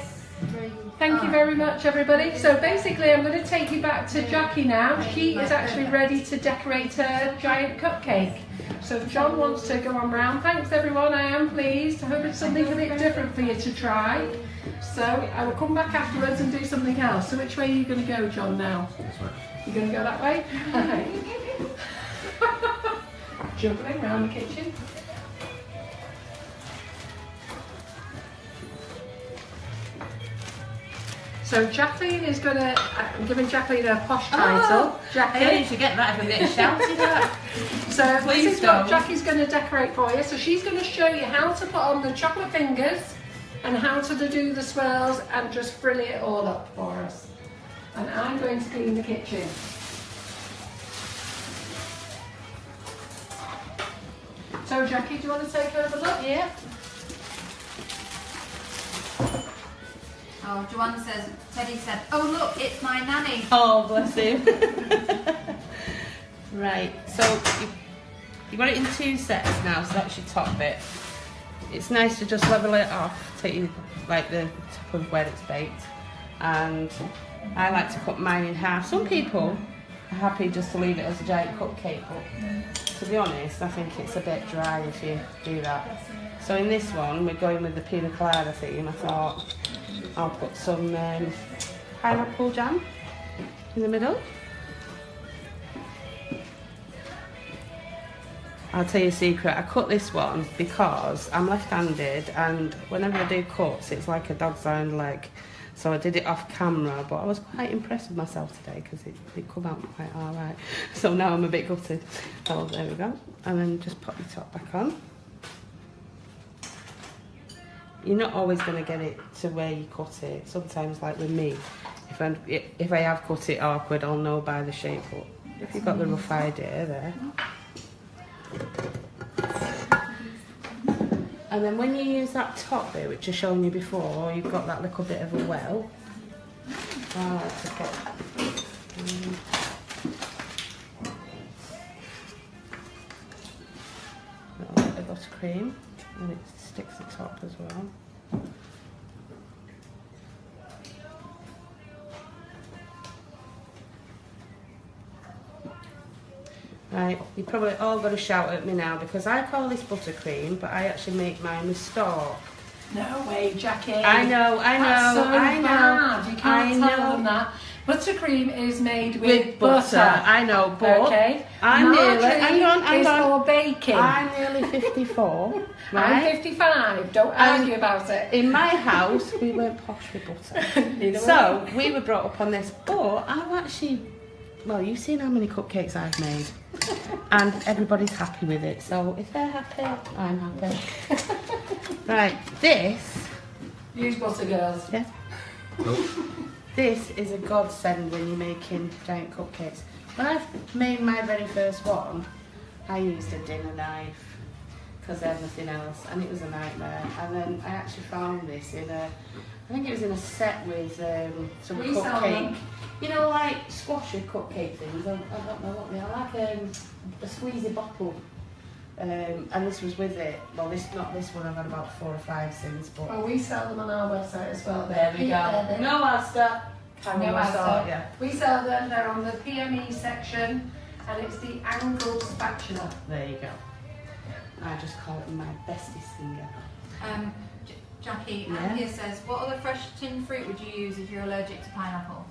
Thank you very much, everybody. So basically, I'm going to take you back to Jackie now. She is actually ready to decorate her giant cupcake. So if John wants to go on round. Thanks, everyone. I am pleased. I hope it's something a bit different for you to try. So I will come back afterwards and do something else. So which way are you going to go, John, now? You're going to go that way? Juggling around the kitchen. So Jacqueline is going to, I'm giving Jacqueline a posh title. Jackie. I only forget that if I'm getting shouted at. So Please this is what don't. Jackie's going to decorate for you. So she's going to show you how to put on the chocolate fingers and how to do the swirls and just frill it all up for us. And I'm going to clean the kitchen. So Jackie, do you want to take over? Look, yeah. Oh, Joanne says, Teddy said, oh look, it's my nanny. Oh, bless him. Right, so you got it in 2 sets now, so that's your top bit. It's nice to just level it off, take you like the top of where it's baked. And I like to cut mine in half. Some people are happy just to leave it as a giant cupcake, but to be honest, I think it's a bit dry if you do that. So in this one, we're going with the Pina Colada theme. I thought I'll put some pineapple jam in the middle. I'll tell you a secret, I cut this one because I'm left-handed and whenever I do cuts it's like a dog's hind leg. So I did it off camera, but I was quite impressed with myself today because it come out quite alright. So now I'm a bit gutted. Oh, there we go. And then just pop your top back on. You're not always going to get it to where you cut it. Sometimes, like with me, if I have cut it awkward, I'll know by the shape. But if you've got the rough idea there. And then when you use that top bit, which I've shown you before, you've got that little bit of a well. I like to put a little bit of buttercream, and it sticks the top as well. Right, you probably all got to shout at me now because I call this buttercream, but I actually make mine with stork. No way, Jackie. I know, That's so I know. bad. You can't I tell them know. that. Buttercream is made With butter. I know, but Okay. I'm nearly. Margarine Hang is on. for baking. I'm nearly 54. Right? I'm 55. Don't argue about it. In my house, we weren't posh with butter. Neither So we were brought up on this, but I've actually, well, you've seen how many cupcakes I've made, and everybody's happy with it. So if they're happy, I'm happy. Right, this, Use butter, girls. yeah, this is a godsend when you're making giant cupcakes. When I made my very first one, I used a dinner knife because there's nothing else, and it was a nightmare. And then I actually found this in a, I think it was in a set with some We sell cupcake. them. You know, like squashy cupcake things. I don't know what they are. Like a squeezy bottle. And this was with it. Well, not this one. I've had about 4 or 5 since. But Well, we sell them on our website as well. there we go. No Asda. No Asda. Yeah. We sell them. They're on the PME section, and it's the angled spatula. There you go. I just call it my bestest finger. Jackie, Yeah. Anthea says, what other fresh tinned fruit would you use if you're allergic to pineapple?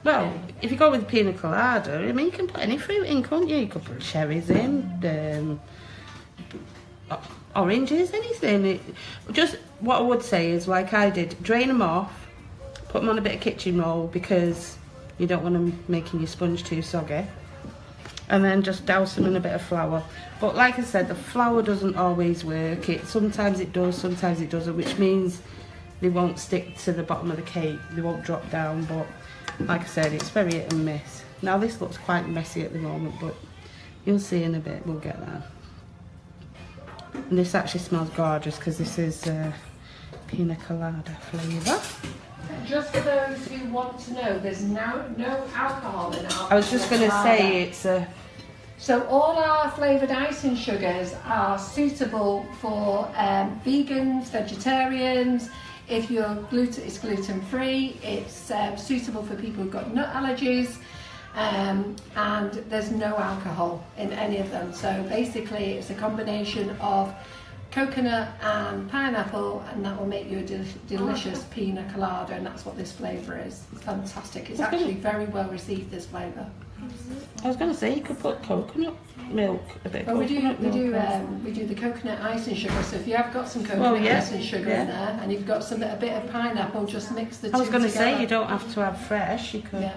Well, if you go with Pina Colada, I mean, you can put any fruit in, can't you? You could put cherries in, oranges, anything. Just what I would say is, like I did, drain them off, put them on a bit of kitchen roll because you don't want them making your sponge too soggy. And then just douse them in a bit of flour. But like I said, the flour doesn't always work. Sometimes it does, sometimes it doesn't, which means they won't stick to the bottom of the cake. They won't drop down, but like I said, it's very hit and miss. Now this looks quite messy at the moment, but you'll see in a bit, we'll get there. And this actually smells gorgeous because this is Pina Colada flavour. Just for those who want to know, there's no alcohol in our I was just going to Pina say Colada. it's a... So all our flavoured icing sugars are suitable for vegans, vegetarians. If you're it's gluten free. It's suitable for people who've got nut allergies, and there's no alcohol in any of them. So basically, it's a combination of coconut and pineapple, and that will make you a delicious pina colada, and that's what this flavour is. It's fantastic. It's actually very well received, this flavour. I was going to say you could put coconut milk, a bit of Well, coconut milk. we do the coconut icing sugar. So if you have got some coconut icing sugar in there, and you've got a bit of pineapple, just mix the two I was going to together. say you don't have to have fresh. You could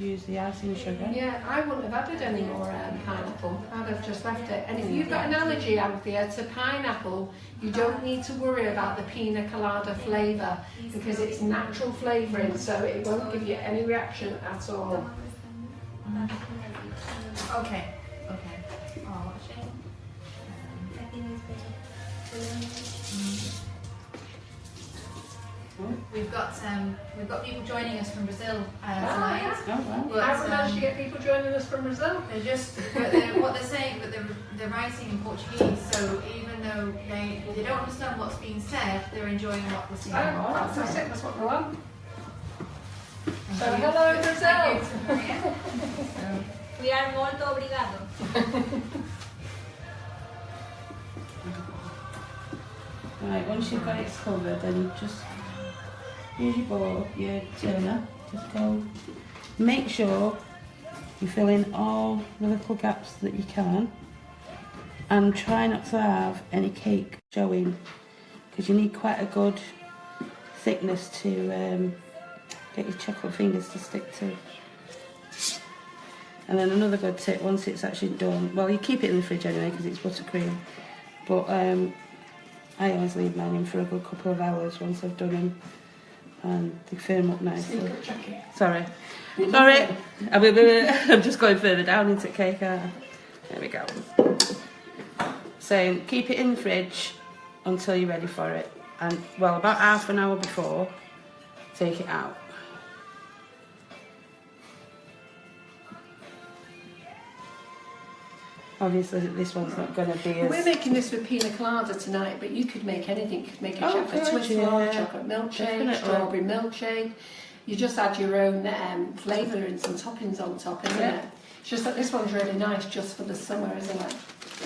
use the icing sugar. Yeah, I wouldn't have added any more pineapple. I'd have just left it. And if you've got an allergy, Anthea, to pineapple, you don't need to worry about the pina colada flavour because it's natural flavouring, so it won't give you any reaction at all. Okay. Oh, what a shame. We've got people joining us from Brazil tonight. Oh, wow. But, How managed to get people joining us from Brazil? what they're saying, but they're writing in Portuguese. So even though they don't understand what's being said, they're enjoying what they're seeing. Oh, fantastic, that's what we want. So hello Brazil! We are molto obrigado. Right, once you've got it covered, then you just use your bowl, your turner, just go. Make sure you fill in all the little gaps that you can, and try not to have any cake showing, because you need quite a good thickness to get your chocolate fingers to stick to. And then another good tip, once it's actually done, well, you keep it in the fridge anyway because it's buttercream, but I always leave mine in for a good couple of hours once I've done them, and they firm up nicely. Sorry. I'm just going further down into cake. There we go. So keep it in the fridge until you're ready for it. And, well, about half an hour before, take it out. Obviously, this one's not going to be as... We're making this with Pina Colada tonight, but you could make anything. You could make a Oh, chocolate good, twizzler, yeah. chocolate milkshake, Definitely. strawberry milkshake. You just add your own flavour and some toppings on top, isn't Yeah. it? It's just that this one's really nice just for the summer, isn't it?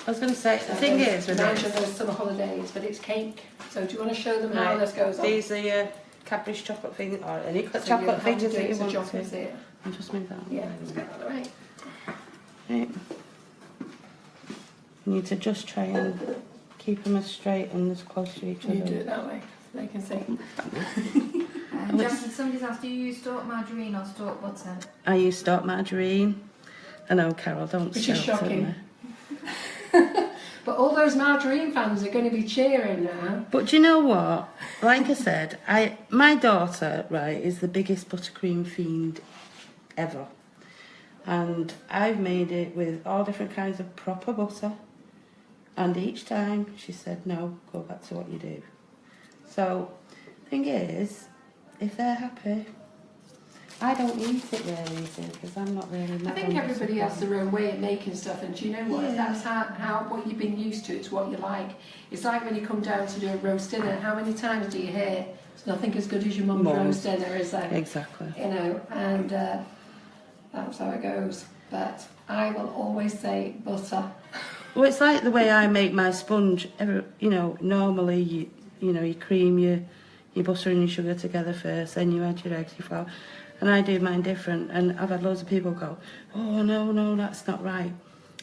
I was going to say, the thing is with Reminds you this, of those summer holidays, but it's cake. So do you want to show them how this goes on? these are your Cadbury's chocolate things, or any So chocolate you fingers have to that do you it as a want chocolate to. here. And just move that. Yeah, let's get that away. Right. You need to just try and keep them as straight and as close to each other. You do it that way, so they can see. Jackie, somebody's asked, do you use stalk margarine or stalk butter? I use stalk margarine. I know, Carol, don't Which is shout at shocking. me. But all those margarine fans are going to be cheering now. But do you know what? Like I said, my daughter, right, is the biggest buttercream fiend ever. And I've made it with all different kinds of proper butter. And each time she said, no, go back to what you do. So, thing is, if they're happy, I don't eat it really, because I'm not really... I think everybody has their own way of making stuff, and do you know what? If that's how what you've been used to, it's what you like. It's like when you come down to do a roast dinner, how many times do you hear, it's nothing as good as your mum's roast dinner, is there? Exactly. You know, and that's how it goes. But I will always say butter. Well, it's like the way I make my sponge. You know, normally you cream your butter and your sugar together first, then you add your eggs, your flour. And I do mine different, and I've had loads of people go, oh no, that's not right.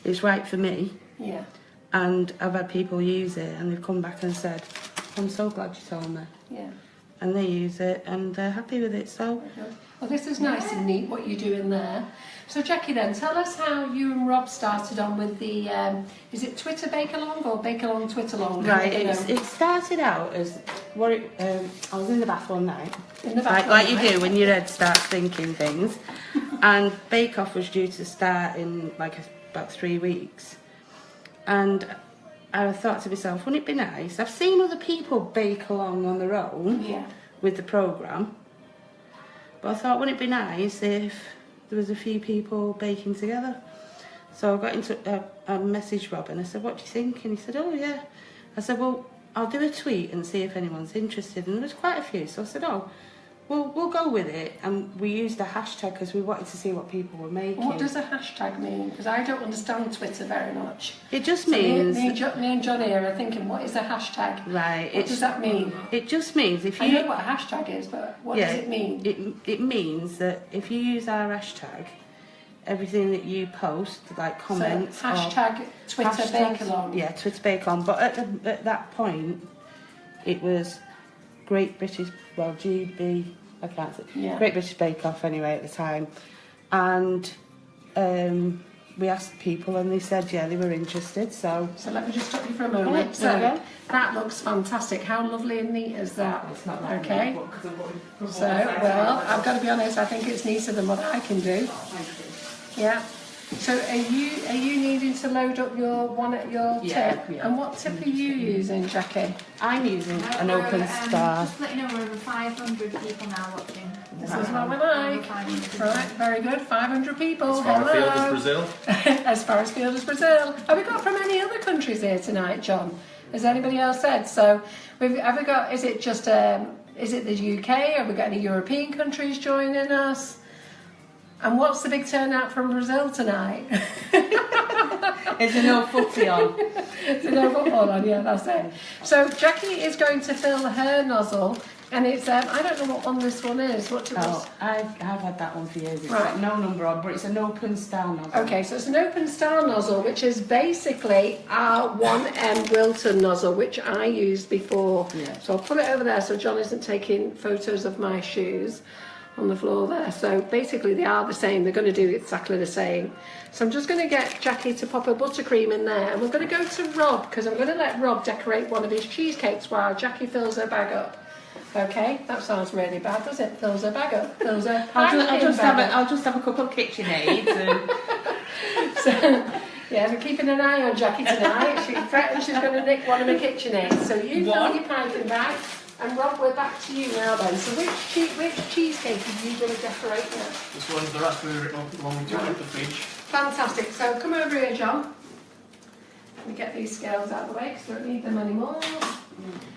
It's right for me. Yeah. And I've had people use it, and they've come back and said, I'm so glad you told me. Yeah. And they use it, and they're happy with it, so... Well, this is nice and neat what you're doing there. So, Jackie, then, tell us how you and Rob started on with the, is it Twitter Bake-Along or Bake-Along Twitter-Along? Right, it started out as, I was in the bath one night, In the back like you do when your head starts thinking things, and Bake Off was due to start in about 3 weeks, and I thought to myself, wouldn't it be nice? I've seen other people bake along on their own with the programme, but I thought, wouldn't it be nice if there was a few people baking together? So I got into I messaged Rob and I said, what do you think? And he said, oh yeah. I said, well, I'll do a tweet and see if anyone's interested. And there was quite a few. So I said, oh, well, we'll go with it. And we used a hashtag because we wanted to see what people were making. What does a hashtag mean? Because I don't understand Twitter very much. It just So means... me and John here are thinking, what is a hashtag? Right. What does that mean? It just means if you... I know what a hashtag is, but what does it mean? It means that if you use our hashtag, everything that you post, like comments... So, hashtag Twitter Bake-Along. Yeah, Twitter Bake-On. But at that point, it was Great British... Well, GB... I can't say... Yeah. Great British Bake-Off anyway at the time. And we asked people and they said, yeah, they were interested, so... So let me just stop you for a moment. So that looks fantastic. How lovely and neat is that? It's not Okay. So, well, I've got to be honest, I think it's neater than what I can do. Yeah. So are you needing to load up your one at your tip? Yeah. And what tip are you using, Jackie? I'm using an We're, open star. Just to let you know, we're over 500 people now watching. This is what we like. Right, very good. 500 people. As far afield as Hello. Brazil. As far afield as Brazil. Have we got from any other countries here tonight, John? Has anybody else said? So, have we got? Is it just? Is it the UK? Have we got any European countries joining us? And what's the big turnout from Brazil tonight? Is there no footy on? Is there no football on? Yeah, that's it. So Jackie is going to fill her nozzle, and it's I don't know what one this one is. What it was? Oh, I've had that one for years. It's Right. got no number on, but it's an open star nozzle. Okay, so it's an open star nozzle, which is basically our 1M Wilton nozzle, which I used before. Yeah. So I'll put it over there so John isn't taking photos of my shoes on the floor there. So basically they are the same. They're going to do exactly the same. So I'm just going to get Jackie to pop her buttercream in there, and we're going to go to Rob, because I'm going to let Rob decorate one of his cheesecakes while Jackie fills her bag up. Okay, that sounds really bad, does it? Fills her bag up. Fills her I'll just bag up. have a couple of KitchenAids and... So, Yeah, we're keeping an eye on Jackie tonight. She threatens she's going to nick one of my KitchenAids. So you fill your piping bag. And Rob, we're back to you now then. So which cheesecake are you going to decorate now? This one's the raspberry ripple, the one we took out the fridge. Fantastic. So come over here, John. Let me get these scales out of the way because we don't need them anymore.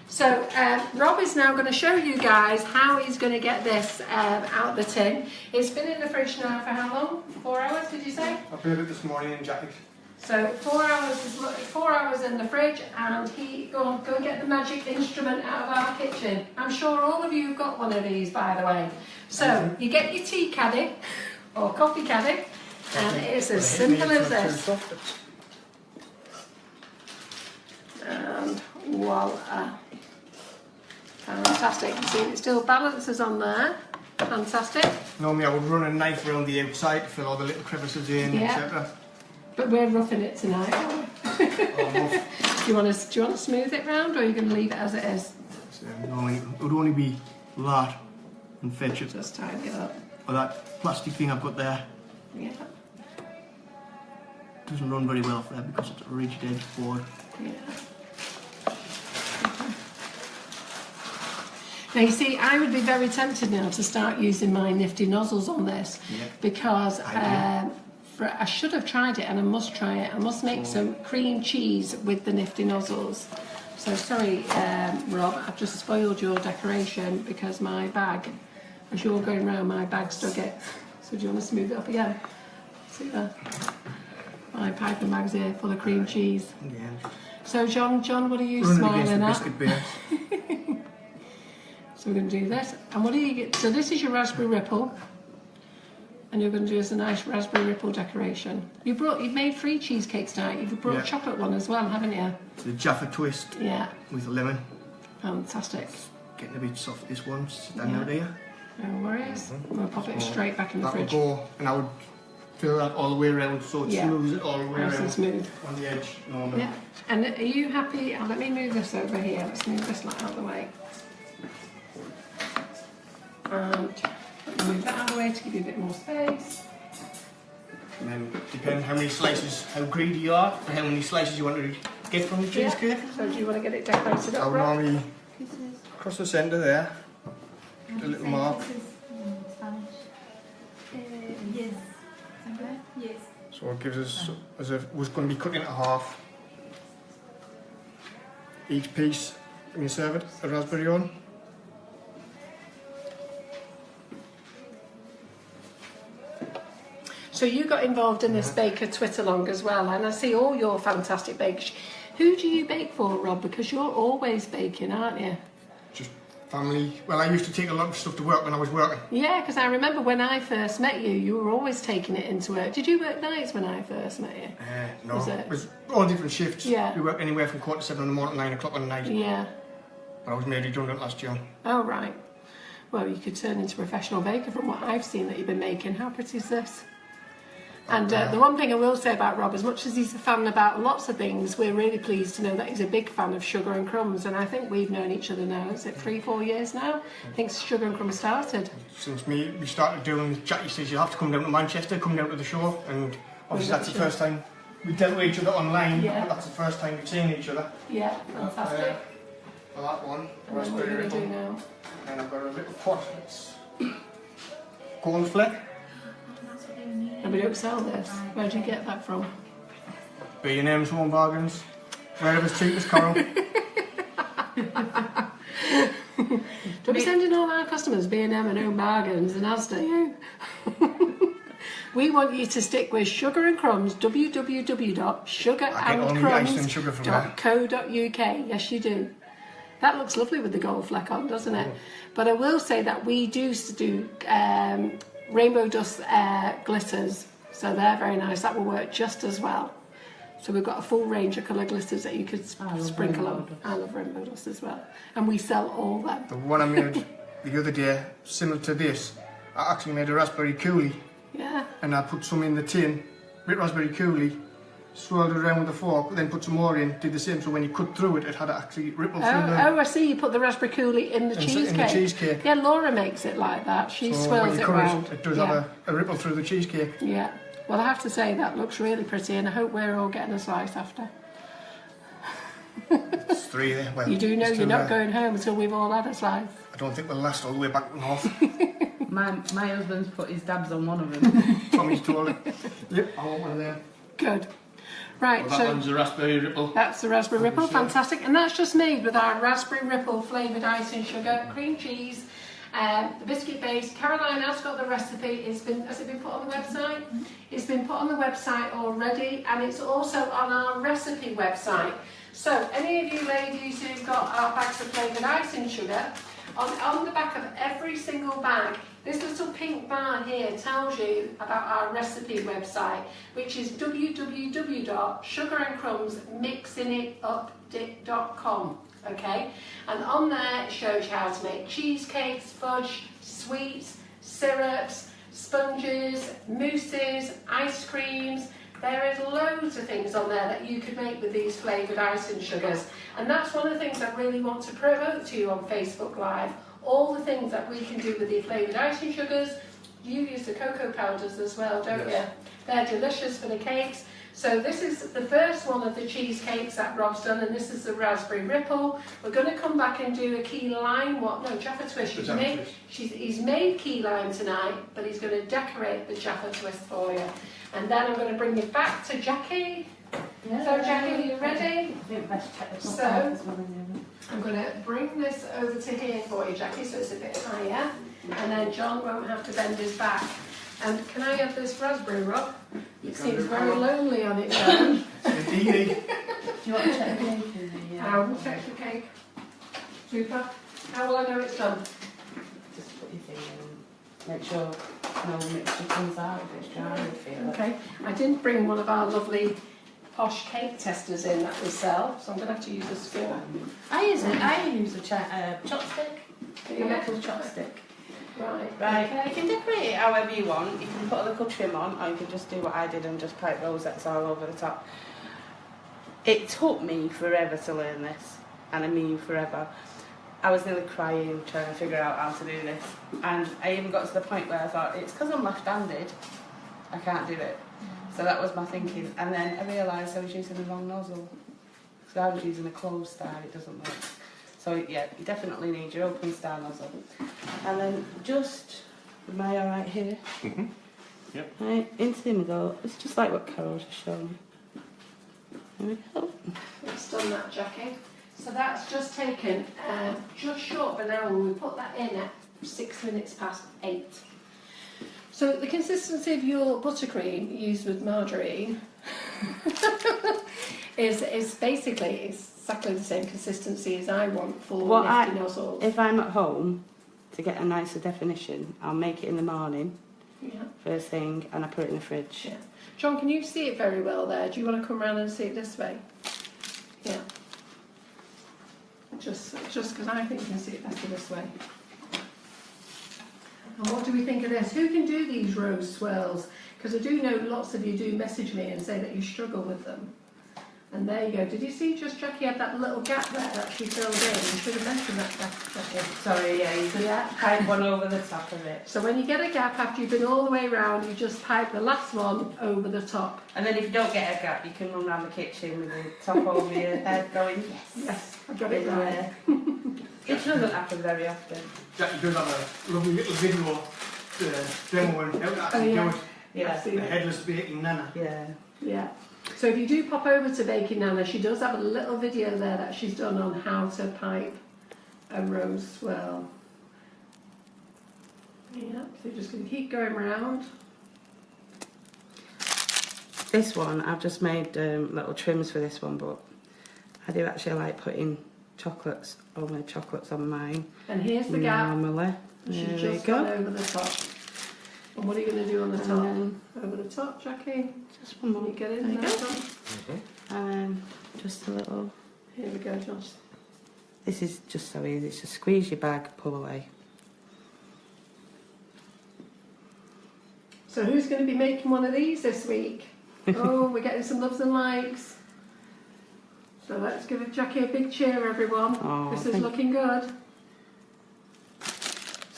So Rob is now going to show you guys how he's going to get this out the tin. It's been in the fridge now for how long? 4 hours, did you say? I put it this morning in Jackie. So 4 hours is 4 hours in the fridge, and go and get the magic instrument out of our kitchen. I'm sure all of you have got one of these, by the way. So you get your tea caddy or coffee caddy, and it's as simple as this. And voila. Fantastic. You see it still balances on there. Fantastic. Normally I would run a knife around the outside to fill all the little crevices in, etc. But we're roughing it tonight, aren't we? Do you want to smooth it round, or are you going to leave it as it is? It would only be that and fetch it. Just tidy it up. Or that plastic thing I've got there. Yeah. Doesn't run very well for that because it's a rigid edge board. Yeah. Now you see, I would be very tempted now to start using my nifty nozzles on this, because I should have tried it and I must try it. I must make some cream cheese with the nifty nozzles. So sorry, Rob, I've just spoiled your decoration because my bag, as you're going round, my bag's dug it. So do you want to smooth it up again? See that? My piping bag's here full of cream cheese. Yeah. So John, what are you Running smiling against at? the Biscuit Base. So we're going to do this. And what do you get? So this is your raspberry ripple. And you're going to do us a nice raspberry ripple decoration. You've made 3 cheesecakes tonight. You've brought a chocolate one as well, haven't you? It's a Jaffa twist with a lemon. Fantastic. Getting a bit soft this one, stand out there. No worries. We'll pop it straight back in the That fridge. will go, and I would fill that all the way around so it smooths it all the way Nice and around smooth. on the edge. Normally. Yeah. And are you happy? Let me move this over here. Let's move this light out of the way. And move that out of the way to give you a bit more space. And then depending how many slices, how greedy you are, for how many slices you want to get from the cheesecake. So do you want to get it decorated I up, would Rob? normally across the centre there, a little mark. Yes. Yes. So it gives us, as if it was going to be cut into half. Each piece, when you serve it, a raspberry on. So you got involved in this baker Twitter-long as well, and I see all your fantastic bakes. Who do you bake for, Rob? Because you're always baking, aren't you? Just family. Well, I used to take a lot of stuff to work when I was working. Yeah, because I remember when I first met you, you were always taking it into work. Did you work nights when I first met you? No, Was it it? was all different shifts. Yeah. We worked anywhere from 7:15 in the morning to 9 o'clock on the night. Yeah. But I was made redundant last year. Oh, right. Well, you could turn into a professional baker from what I've seen that you've been making. How pretty is this? And the one thing I will say about Rob, as much as he's a fan about lots of things, we're really pleased to know that he's a big fan of Sugar and Crumbs. And I think we've known each other now, is it 3-4 years now? I think Sugar and Crumbs started. Since we started doing, Jackie says you have to come down to Manchester, come down to the show, and obviously that's the first time we dealt with each other online. Yeah. But that's the first time we've seen each other. Yeah, fantastic. For that one, And what are we going to do now? And I've got a little pot. It's cornflake. And we don't sell this. Where do you get that from? B&M's, Home Bargains, wherever's cheapest, Coral. Don't be sending all our customers B&M and Home Bargains and Asda, you. We want you to stick with Sugar and Crumbs, www.sugarandcrumbs.co.uk. Yes, you do. That looks lovely with the gold fleck on, doesn't it? But I will say that we do rainbow dust glitters, so they're very nice. That will work just as well. So we've got a full range of colour glitters that you could sprinkle on. I love rainbow dust as well. And we sell all them. The one I made the other day, similar to this, I actually made a raspberry coulis. Yeah. And I put some in the tin, with raspberry coulis, swirled it around with a fork, then put some more in, did the same, so when you cut through it, it had actually ripple through the... Oh, I see, you put the raspberry coulis in the cheesecake. In the cheesecake. Yeah, Laura makes it like that. She So swirls when you it cut round. it does have a ripple through the cheesecake. Yeah. Well, I have to say that looks really pretty, and I hope we're all getting a slice after. It's 3 there. Well, You do know still you're not there. going home until we've all had a slice. I don't think we'll last all the way back north. My husband's put his dabs on one of them. Tommy's told it. Yep, I want one of them. Good. Right, Well, that so one's the raspberry ripple. that's the raspberry ripple, fantastic. And that's just made with our raspberry ripple flavoured icing sugar, cream cheese, the biscuit base. Caroline has got the recipe. Has it been put on the website? It's been put on the website already, and it's also on our recipe website. So any of you ladies who've got our bags of flavoured icing sugar, on the back of every single bag, this little pink bar here tells you about our recipe website, which is www.sugarandcrumbsmixingitup.com. Okay, and on there it shows you how to make cheesecakes, fudge, sweets, syrups, sponges, mousses, ice creams. There is loads of things on there that you could make with these flavoured icing sugars, and that's one of the things I really want to promote to you on Facebook Live. All the things that we can do with the flavoured icing sugars. You use the cocoa powders as well, don't you? They're delicious for the cakes. So this is the first one of the cheesecakes that Rob's done, and this is the raspberry ripple. We're going to come back and do a key lime. Jaffa twist. He's made key lime tonight, but he's going to decorate the Jaffa twist for you. And then I'm going to bring you back to Jackie. Yeah. So Jackie, are you ready? So, I'm going to bring this over to here for you, Jackie, so it's a bit higher. And then John won't have to bend his back. And can I have this raspberry, Rob? It seems very lonely on its own. do you want to check the cake in the I will check the cake. Super. How will I know it's done? Just put your thing in. Make sure no mixture comes out if it's dry, you feel it. Okay. I didn't bring one of our lovely posh cake testers in that we sell, so I'm going to have to use a spoon. I use a chopstick. A metal chopstick. Right. Right, Okay. you can decorate it however you want. You can put a little trim on, or you can just do what I did and just pipe rosettes all over the top. It took me forever to learn this, and I mean forever. I was nearly crying trying to figure out how to do this, and I even got to the point where I thought, it's because I'm left-handed, I can't do it. So that was my thinking, and then I realised I was using the wrong nozzle. So I was using a closed style, it doesn't work. So yeah, you definitely need your open style nozzle. And then just, am I alright here? Mm-hmm. Yep. Right, into the middle. It's just like what Carol just showed me. There we go. It's done that, Jackie. So that's just taken just short of an hour. We put that in at 6 minutes past 8. So the consistency of your buttercream used with margarine is basically exactly the same consistency as I want for nifty nozzles. If I'm at home, to get a nicer definition, I'll make it in the morning, first thing, and I put it in the fridge. Yeah. John, can you see it very well there? Do you want to come around and see it this way? Yeah. Just because I think you can see it better this way. And what do we think of this? Who can do these rose swirls? Because I do know lots of you do message me and say that you struggle with them. And there you go. Did you see just Jackie had that little gap there that she filled in? You should have mentioned that, Jackie. Sorry, yeah, you just pipe one over the top of it. So when you get a gap after you've been all the way around, you just pipe the last one over the top. And then if you don't get a gap, you can run around the kitchen with the top over your head going, Yes, I got it right. It doesn't happen very often. Jackie does have a lovely little video demoing how to actually do it. Yeah. I've seen The it. headless baking Nanna. Yeah. Yeah. So if you do pop over to Baking Nanna, she does have a little video there that she's done on how to pipe a rose swirl. Yeah, so you're just going to keep going round. This one, I've just made little trims for this one, but I do actually like putting chocolates on mine. And here's the gap. Normally. And she's There we just gone go. over the top. And what are you going to do on the top? Over the top, Jackie. Just one Can more. you get There in you there? go. John? And just a little. Here we go, Josh. This is just so easy. It's just squeeze your bag, pull away. So who's going to be making one of these this week? Oh, we're getting some loves and likes. So let's give Jackie a big cheer, everyone. Oh, This is looking good.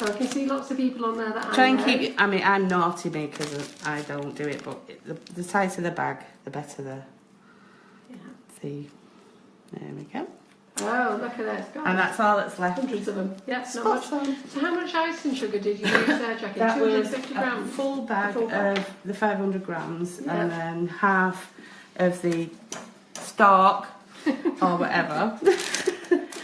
So I can see lots of people on there that Try I and know. keep it, I mean, I'm naughty because I don't do it, but the tighter the bag, the better the... Yeah. See, there we go. Oh, look at this, guys. And that's all that's left. Hundreds of them. Yeah, not Spot much. on. So how much icing sugar did you use there, Jackie? That was 250 a grams? full bag, full bag. of the 500 grams Yeah. and then half of the stock or whatever.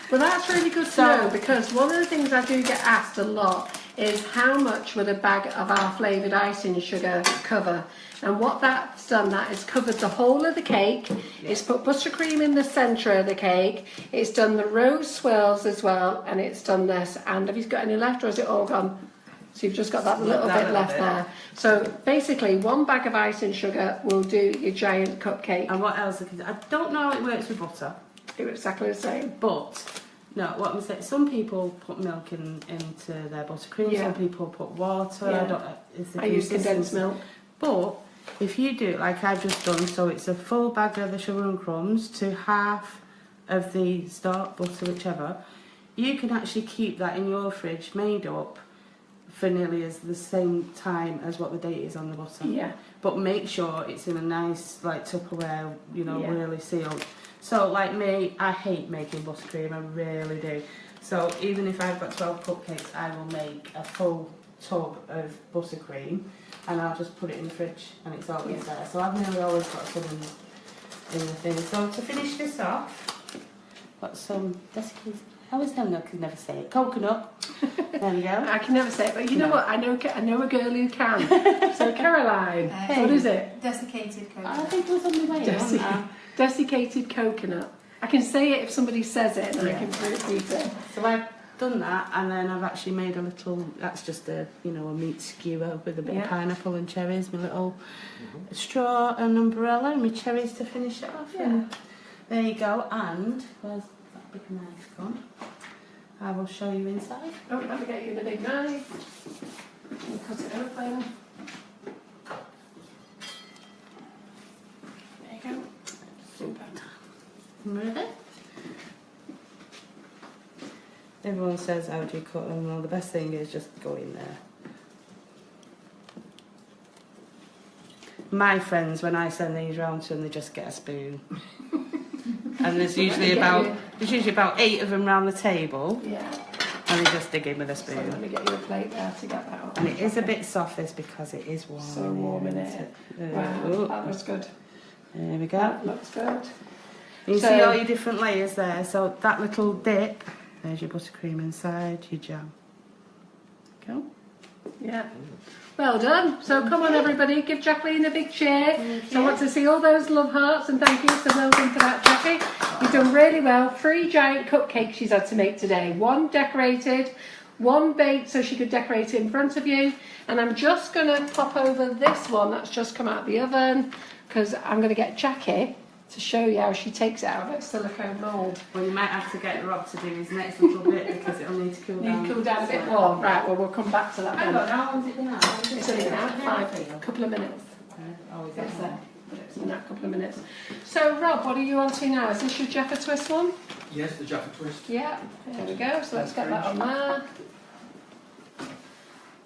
Well, that's really good to know, because one of the things I do get asked a lot is how much would a bag of our flavoured icing sugar cover? And what that's done, that has covered the whole of the cake. It's put buttercream in the centre of the cake. It's done the rose swirls as well, and it's done this. And have you got any left, or is it all gone? So you've just got that little bit left there. So basically, one bag of icing sugar will do your giant cupcake. And what else? I don't know how it works with butter. Do exactly the same. But, no, what I'm saying, some people put milk into their buttercream, Yeah. some people put water. Yeah. I use condensed milk. But if you do it like I've just done, so it's a full bag of the sugar and crumbs to half of the stock, butter, whichever, you can actually keep that in your fridge made up for nearly as the same time as what the date is on the butter. Yeah. But make sure it's in a nice, like, Tupperware, you know, Yeah. really sealed. So, like me, I hate making buttercream, I really do. So, even if I've got 12 cupcakes, I will make a full tub of buttercream and I'll just put it in the fridge and it's always there. So, I've nearly always got some in the thing. So, to finish this off, got some desiccated, I always know I can never say it, coconut. There we go. I can never say it, but you know what? I know a girl who can. So Caroline, what is it? Desiccated coconut. I think it was on my way. Desiccated coconut. I can say it if somebody says it, and I can repeat it. So I've done that, and then I've actually made a little. That's just a a meat skewer with a bit of pineapple and cherries. My little straw and umbrella, and my cherries to finish it off. Yeah. And there you go. And where's that big knife gone? I will show you inside. Oh, let me get you the big knife. And cut it open. There you go. Super. Ready? Everyone says, how do you cut them? Well, the best thing is just go in there. My friends, when I send these round to them, they just get a spoon. And there's usually about 8 of them round the table, Yeah. and they just dig in with a So spoon. let me get you a plate there to get that off. And it is a bit soft, this, because it is warm. So warm in it. Wow, Oh, that looks good. there we go. That looks good. You So- see all your different layers there. So that little dip, there's your buttercream inside, your jam. Go. Yeah. Well done. So come on, everybody, give Jacqueline a big cheer. So I want to see all those love hearts, and thank you so well done for that, Jackie. You've done really well. 3 giant cupcakes she's had to make today. 1 decorated, 1 baked so she could decorate it in front of you. And I'm just going to pop over this one that's just come out of the oven, because I'm going to get Jackie to show you how she takes it out of its silicone mould. Well, you might have to get Rob to do his next little bit because it'll need to cool down. You cool down a bit more. Right, well, we'll come back to that Hang then. on, how long's it been out? It's only been out 5, a couple of minutes. Oh, is It's it? there, but it's been out a couple of minutes. So, Rob, what are you on to now? Is this your Jaffa Twist one? Yes, the Jaffa Twist. Yeah, there we go. So let's get that on there.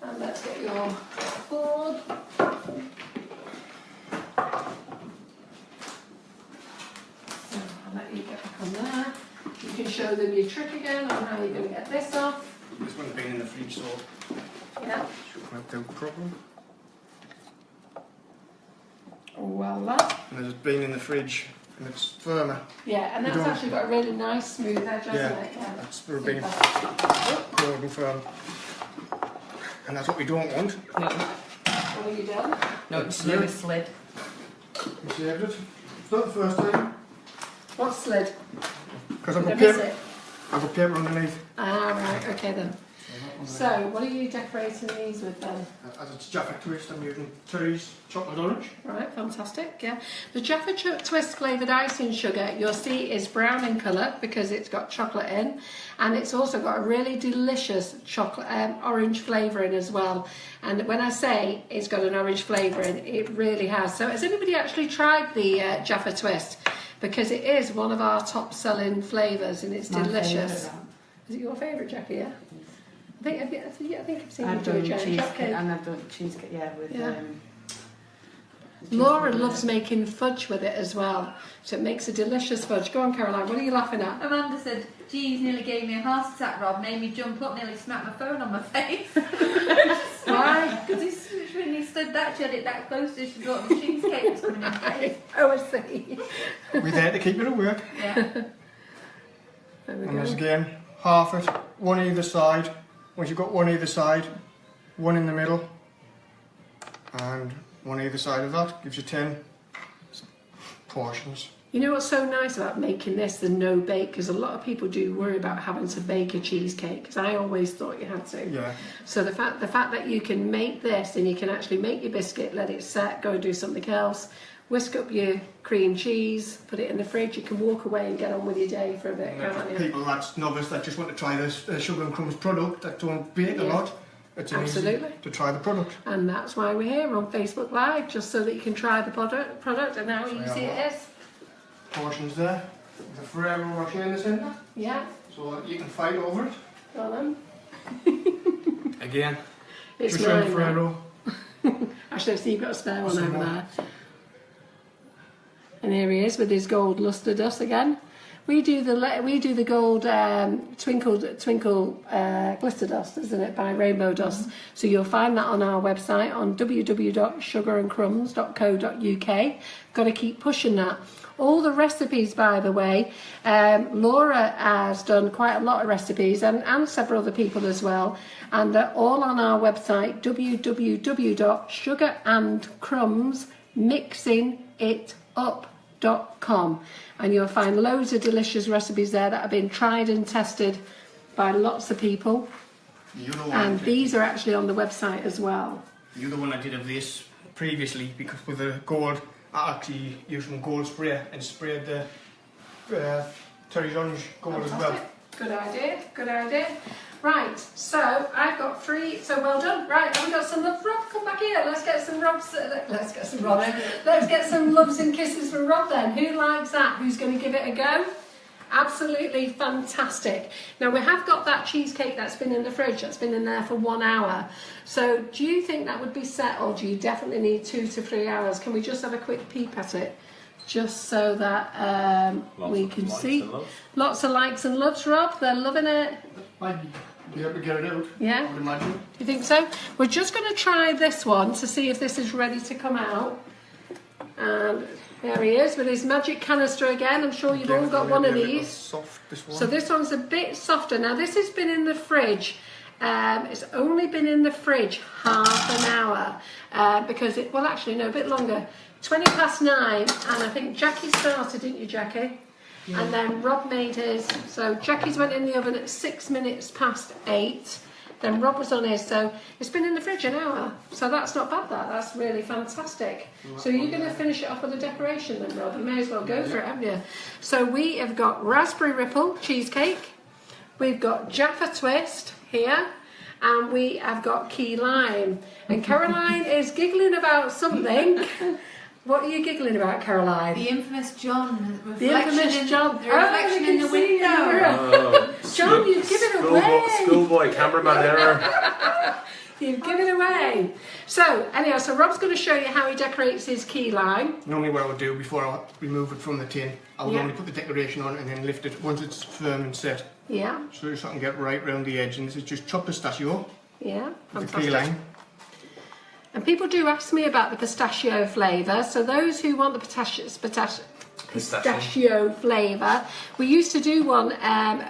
And let's get your board. So I'll let you get back on there. You can show them your trick again on how you're going to get this off. This one's been in the fridge, so Yeah. should work out properly. Voila. And it's been in the fridge, and it's firmer. Yeah, and You that's don't- actually got a really nice smooth edge, hasn't Yeah, it? Yeah. that's for being Super. cold and firm. And that's what we don't want. What have you done? No, it's never slid. You saved it. It's not the first time, What slid? because I've Did I got miss paper. it? I've got paper underneath. Ah, right, okay then. So, what are you decorating these with then? As it's Jaffa Twist, I'm using Terry's chocolate orange. Right, fantastic, yeah. The Jaffa Twist flavoured icing sugar, you'll see, is brown in colour because it's got chocolate in, and it's also got a really delicious chocolate orange flavouring as well. And when I say it's got an orange flavouring, it really has. So has anybody actually tried the Jaffa Twist? Because it is one of our top selling flavours and it's delicious. Is it your favourite, Jackie? Yeah. I think I've seen you I've do a done giant cheesecake, cupcake. and I've done cheesecake, yeah, with Yeah. the Laura cheesecake. loves making fudge with it as well, so it makes a delicious fudge. Go on, Caroline, what are you laughing at? Amanda said, geez, nearly gave me a heart attack, Rob. Made me jump up, nearly smacked my phone on my face. Why? Because when he stood that, she had it that close to she thought the cheesecake was coming in her face. Oh, I see. We're there to keep you at work. Yeah. There we And there's go. again, half it, one either side. Once you've got one either side, one in the middle, and one either side of that gives you 10 portions. You know what's so nice about making this, the no bake, because a lot of people do worry about having to bake a cheesecake, because I always thought you had to. Yeah. So the fact that you can make this and you can actually make your biscuit, let it set, go and do something else, whisk up your cream cheese, put it in the fridge, you can walk away and get on with your day for a bit, And can't you? people that's novice that just want to try this Sugar and Crumbs product that don't bake a Yeah. lot, it's an easy Absolutely. to try the product. And that's why we're here on Facebook Live, just so that you can try the product and how easy it is. Portions there, the Ferrero Rocher in the centre, Yeah, so that you can fight over it. go on then. Again, It's just round mine. Ferrero. Actually, I see you've got a spare one Some over more. there. And here he is with his gold luster dust again. We do the gold twinkle glitter dust, isn't it, by Rainbow Dust. So you'll find that on our website on www.sugarandcrumbs.co.uk. Got to keep pushing that. All the recipes, by the way, Laura has done quite a lot of recipes and several other people as well. And they're all on our website, www.sugarandcrumbsmixingup.com. And you'll find loads of delicious recipes there that have been tried and tested by lots of people. You're the one And that- these are actually on the website as well. You're the one that did of this previously, because with the gold, I actually used some gold spray and sprayed the Terry's orange gold as well. Good idea, good idea. Right, so I've got 3, so well done. Right, have we got some love? Rob, come back here. Let's get some loves and kisses from Rob then. Who likes that? Who's going to give it a go? Absolutely fantastic. Now we have got that cheesecake that's been in the fridge, that's been in there for 1 hour. So do you think that would be set, or do you definitely need 2 to 3 hours? Can we just have a quick peep at it? Just so that we can see. Lots of likes and loves, Rob. They're loving it. Might be able to get it out, Yeah? I would imagine. Do you think so? We're just going to try this one to see if this is ready to come out. And there he is with his magic canister again. I'm sure you've all got one of these. Soft, this one. So this one's a bit softer. Now this has been in the fridge. It's only been in the fridge half an hour because it, well actually no, a bit longer. 9:20, and I think Jackie started, didn't you, Jackie? Yeah. And then Rob made his. So Jackie's went in the oven at 8:06. Then Rob was on his. So it's been in the fridge an hour. So that's not bad. That's really fantastic. So you're going to finish it off with a decoration then, Rob? You may as well go for it, haven't you? So we have got raspberry ripple cheesecake. We've got Jaffa twist here. And we have got key lime. And Caroline is giggling about something. What are you giggling about, Caroline? The infamous John. The infamous John. The reflection in the window. Oh, John, you've given away. Schoolboy cameraman error. You've given away. So, anyhow, so Rob's going to show you how he decorates his key lime. Normally what I would do before I remove it from the tin, I would Yeah. normally put the decoration on and then lift it once it's firm and set. Yeah, So I can get right round the edge, and this is just chopped pistachio yeah, with the key fantastic. lime. And people do ask me about the pistachio flavour. So those who want the pistachio flavour, we used to do one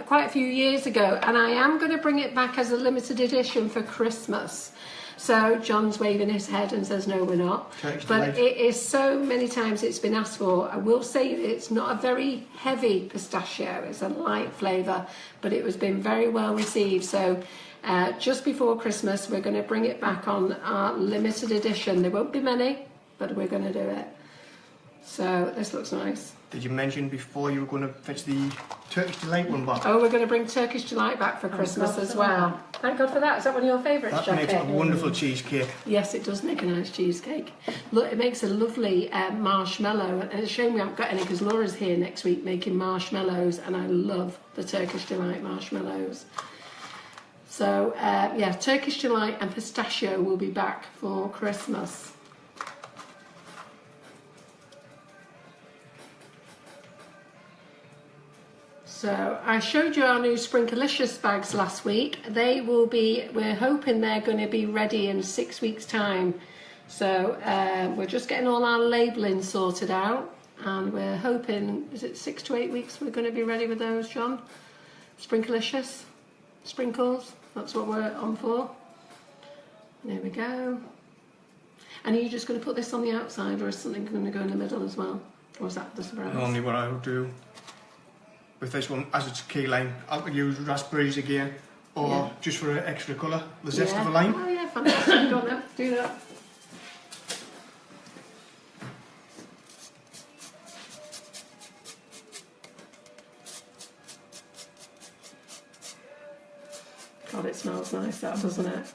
quite a few years ago, and I am going to bring it back as a limited edition for Christmas. So John's waving his head and says no, we're not. Turkish But delight. it is so many times it's been asked for. I will say it's not a very heavy pistachio, it's a light flavour, but it has been very well received. So just before Christmas we're going to bring it back on our limited edition. There won't be many, but we're going to do it. So this looks nice. Did you mention before you were going to fetch the Turkish Delight one back? Oh, we're going to bring Turkish Delight back for Christmas as well. Thank God for that. Is that one of your favourites, That Jackie? makes a wonderful cheesecake. Yes, it does make a nice cheesecake. Look, it makes a lovely marshmallow. And it's a shame we haven't got any because Laura's here next week making marshmallows, and I love the Turkish Delight marshmallows. So yeah, Turkish Delight and Pistachio will be back for Christmas. So I showed you our new Sprinklicious bags last week. They will be, we're hoping they're going to be ready in 6 weeks' time. So we're just getting all our labelling sorted out, and we're hoping, is it 6 to 8 weeks we're going to be ready with those, John? Sprinklicious, sprinkles, that's what we're on for. There we go. And are you just going to put this on the outside, or is something going to go in the middle as well? Or is that the surprise? Normally what I would do with this one, as it's a key lime, I could use raspberries again, or just for an extra colour, the zest of a lime. Oh yeah, fantastic. Go on then, do that. God, it smells nice, that, doesn't it?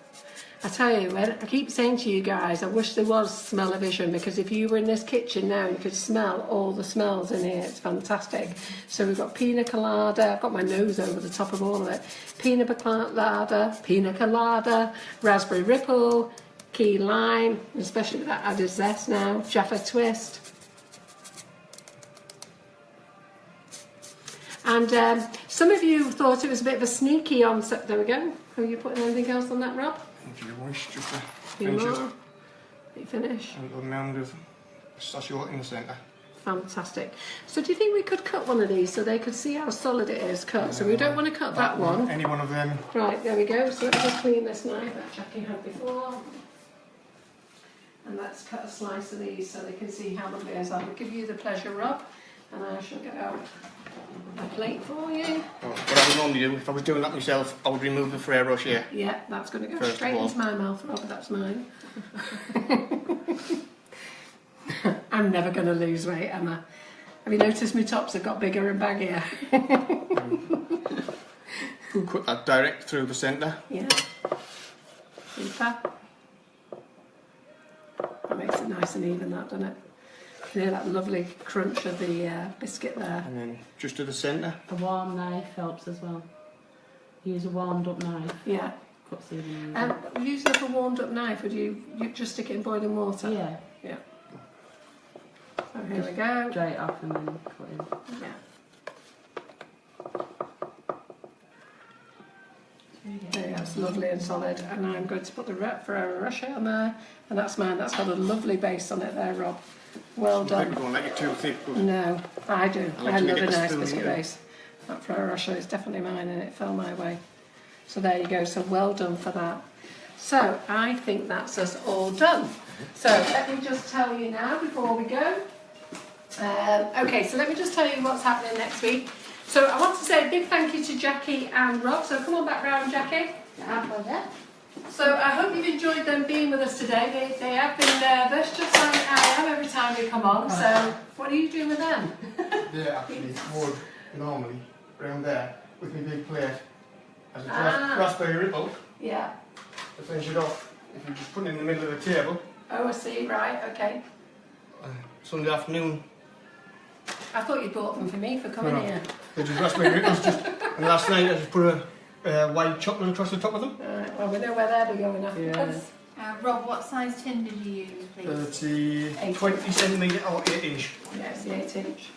I tell you, I keep saying to you guys, I wish there was smell-o-vision, because if you were in this kitchen now, you could smell all the smells in here. It's fantastic. So we've got Pina Colada. I've got my nose over the top of all of it. Pina Colada, Raspberry Ripple, Key Lime, especially with that added zest now, Jaffa Twist. And some of you thought it was a bit of a sneaky onset. There we go. Are you putting anything else on that, Rob? If you wish, just to Few finish more. it. You finish. And a mound of pistachio in the centre. Fantastic. So do you think we could cut one of these so they could see how solid it is cut? So we don't want to cut that one. Any one of them. Right, there we go. So let's just clean this knife that Jackie had before. And let's cut a slice of these so they can see how lovely it is. I will give you the pleasure, Rob, and I shall get out a plate for you. What I would normally do, if I was doing that myself, I would remove the Ferrero Rocher. Yeah, that's going to go First straight of all. into my mouth, Rob. That's mine. I'm never going to lose weight, am I? Have you noticed my tops have got bigger and baggier? We'll cut that direct through the centre. Yeah. Super. That makes it nice and even, that, doesn't it? You can hear that lovely crunch of the biscuit there. And then just to the centre. A warm knife helps as well. Use a warmed up knife. Yeah. Cuts even. Using up a warmed up knife, would you just stick it in boiling water? Yeah. Yeah. So here we go. Dry it off and then cut in. Yeah. There, that's lovely and solid. And I'm going to put the Ferrero Rocher on there, and that's mine. That's got a lovely base on it there, Rob. Well I done. don't like it too thick. But No, I do. I like I to love get a the nice spoon, biscuit yeah. base. That Ferrero Rocher is definitely mine, and it fell my way. So there you go. So well done for that. So I think that's us all done. So let me just tell you now before we go. Okay, so let me just tell you what's happening next week. So I want to say a big thank you to Jackie and Rob. So come on back round, Jackie. So I hope you've enjoyed them being with us today. They have been nervous, just like I am every time we come on. So what are you doing with them? they actually would normally around there with my big plate as a raspberry ripple. Yeah. To finish it off, if you just put it in the middle of the table. Oh, I see. Right. Okay. Sunday afternoon. I thought you bought them for me for coming here. They're just raspberry ripples. And last night I just put a white chocolate across the top of them. Alright, well we know where they'll be going afterwards. Rob, what size tin did you use, please? It's the 8. 20 centimetre or 8 inch. Yeah, it's the 8-inch.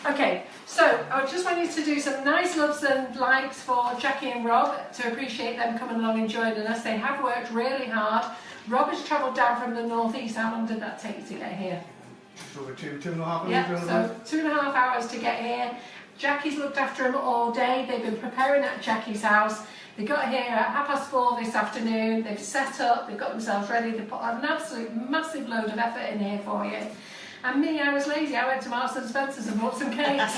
Okay, so I just want you to do some nice loves and likes for Jackie and Rob to appreciate them coming along and joining us. They have worked really hard. Rob has travelled down from the northeast. How long did that take you to get here? Just over 2.5 hours. Yeah, so 2.5 hours to get here. Jackie's looked after them all day. They've been preparing at Jackie's house. They got here at 4:30 this afternoon. They've set up, they've got themselves ready. They've put an absolute massive load of effort in here for you. And me, I was lazy. I went to Marks and Spencer's and bought some cakes.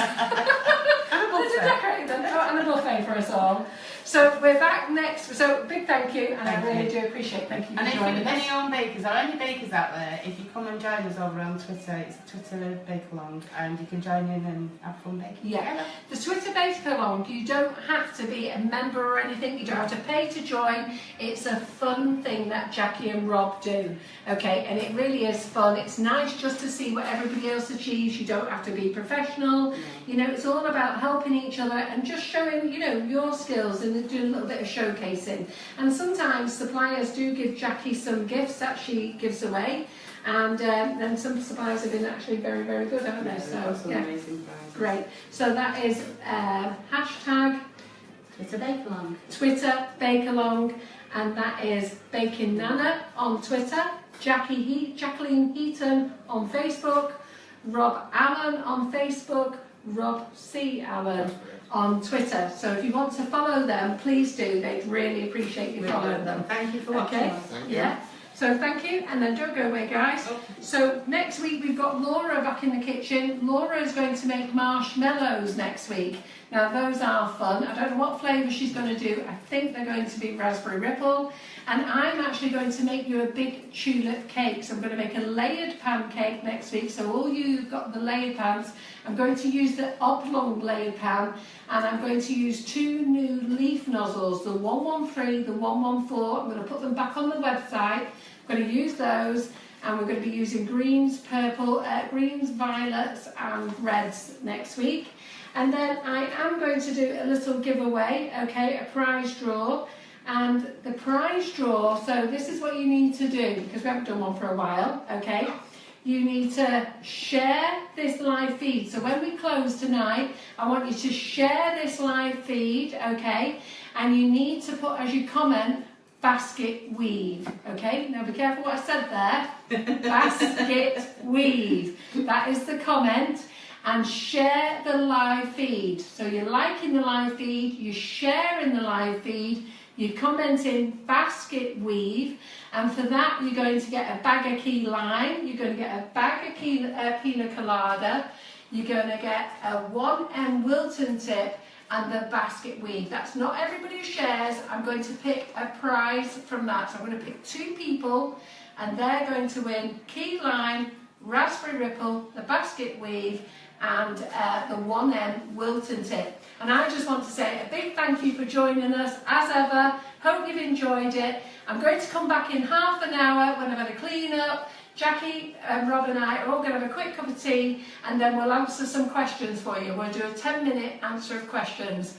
To decorate them. And a buffet for us all. So we're back next. So big thank you, and I really do appreciate. Thank you for And if joining us. any home bakers or any bakers out there, if you come and join us over on Twitter, it's Twitter Bake Along, and you can join in and have fun baking Yeah, together. the Twitter Bake Along, you don't have to be a member or anything, you don't have to pay to join. It's a fun thing that Jackie and Rob do, okay, and it really is fun. It's nice just to see what everybody else achieves. You don't have to be professional, you know, it's all about helping helping each other and just showing, you know, your skills and doing a little bit of showcasing. And sometimes suppliers do give Jackie some gifts that she gives away, and then some suppliers have been actually very, very good, haven't they? So, yeah, amazing prizes. great. So that is hashtag It's a bake-along. Twitter Bake-Along, and that is Baking Nanna on Twitter, Jacqueline Heaton on Facebook, Rob Allen on Facebook, Rob C. Allen on Twitter. So if you want to follow them, please do. They'd really appreciate you following them. Thank you for watching Okay? us. Thank you. Yeah. So thank you, and then don't go away, guys. So next week we've got Laura back in the kitchen. Laura is going to make marshmallows next week. Now those are fun. I don't know what flavour she's going to do. I think they're going to be raspberry ripple. And I'm actually going to make you a big tulip cake. So I'm going to make a layered pancake next week. So all you who've got the layered pans, I'm going to use the oblong layered pan, and I'm going to use 2 new leaf nozzles, the 113, the 114. I'm going to put them back on the website. I'm going to use those, and we're going to be using greens, greens, violets and reds next week. And then I am going to do a little giveaway, okay, a prize draw. And the prize draw, so this is what you need to do, because we haven't done one for a while, okay? You need to share this live feed. So when we close tonight, I want you to share this live feed, okay? And you need to put as your comment, basket weave, okay? Now be careful what I said there. Basket weave. That is the comment. And share the live feed. So you're liking the live feed, you're sharing the live feed, you're commenting basket weave, and for that you're going to get a bag of key lime, you're going to get a bag of Pina Colada, you're going to get a 1M Wilton tip, and the basket weave. That's not everybody who shares. I'm going to pick a prize from that. So I'm going to pick 2 people, and they're going to win key lime, raspberry ripple, the basket weave, and the 1M Wilton tip. And I just want to say a big thank you for joining us as ever. Hope you've enjoyed it. I'm going to come back in half an hour when I've had a clean up. Jackie, Rob and I are all going to have a quick cup of tea, and then we'll answer some questions for you. We'll do a 10-minute answer of questions.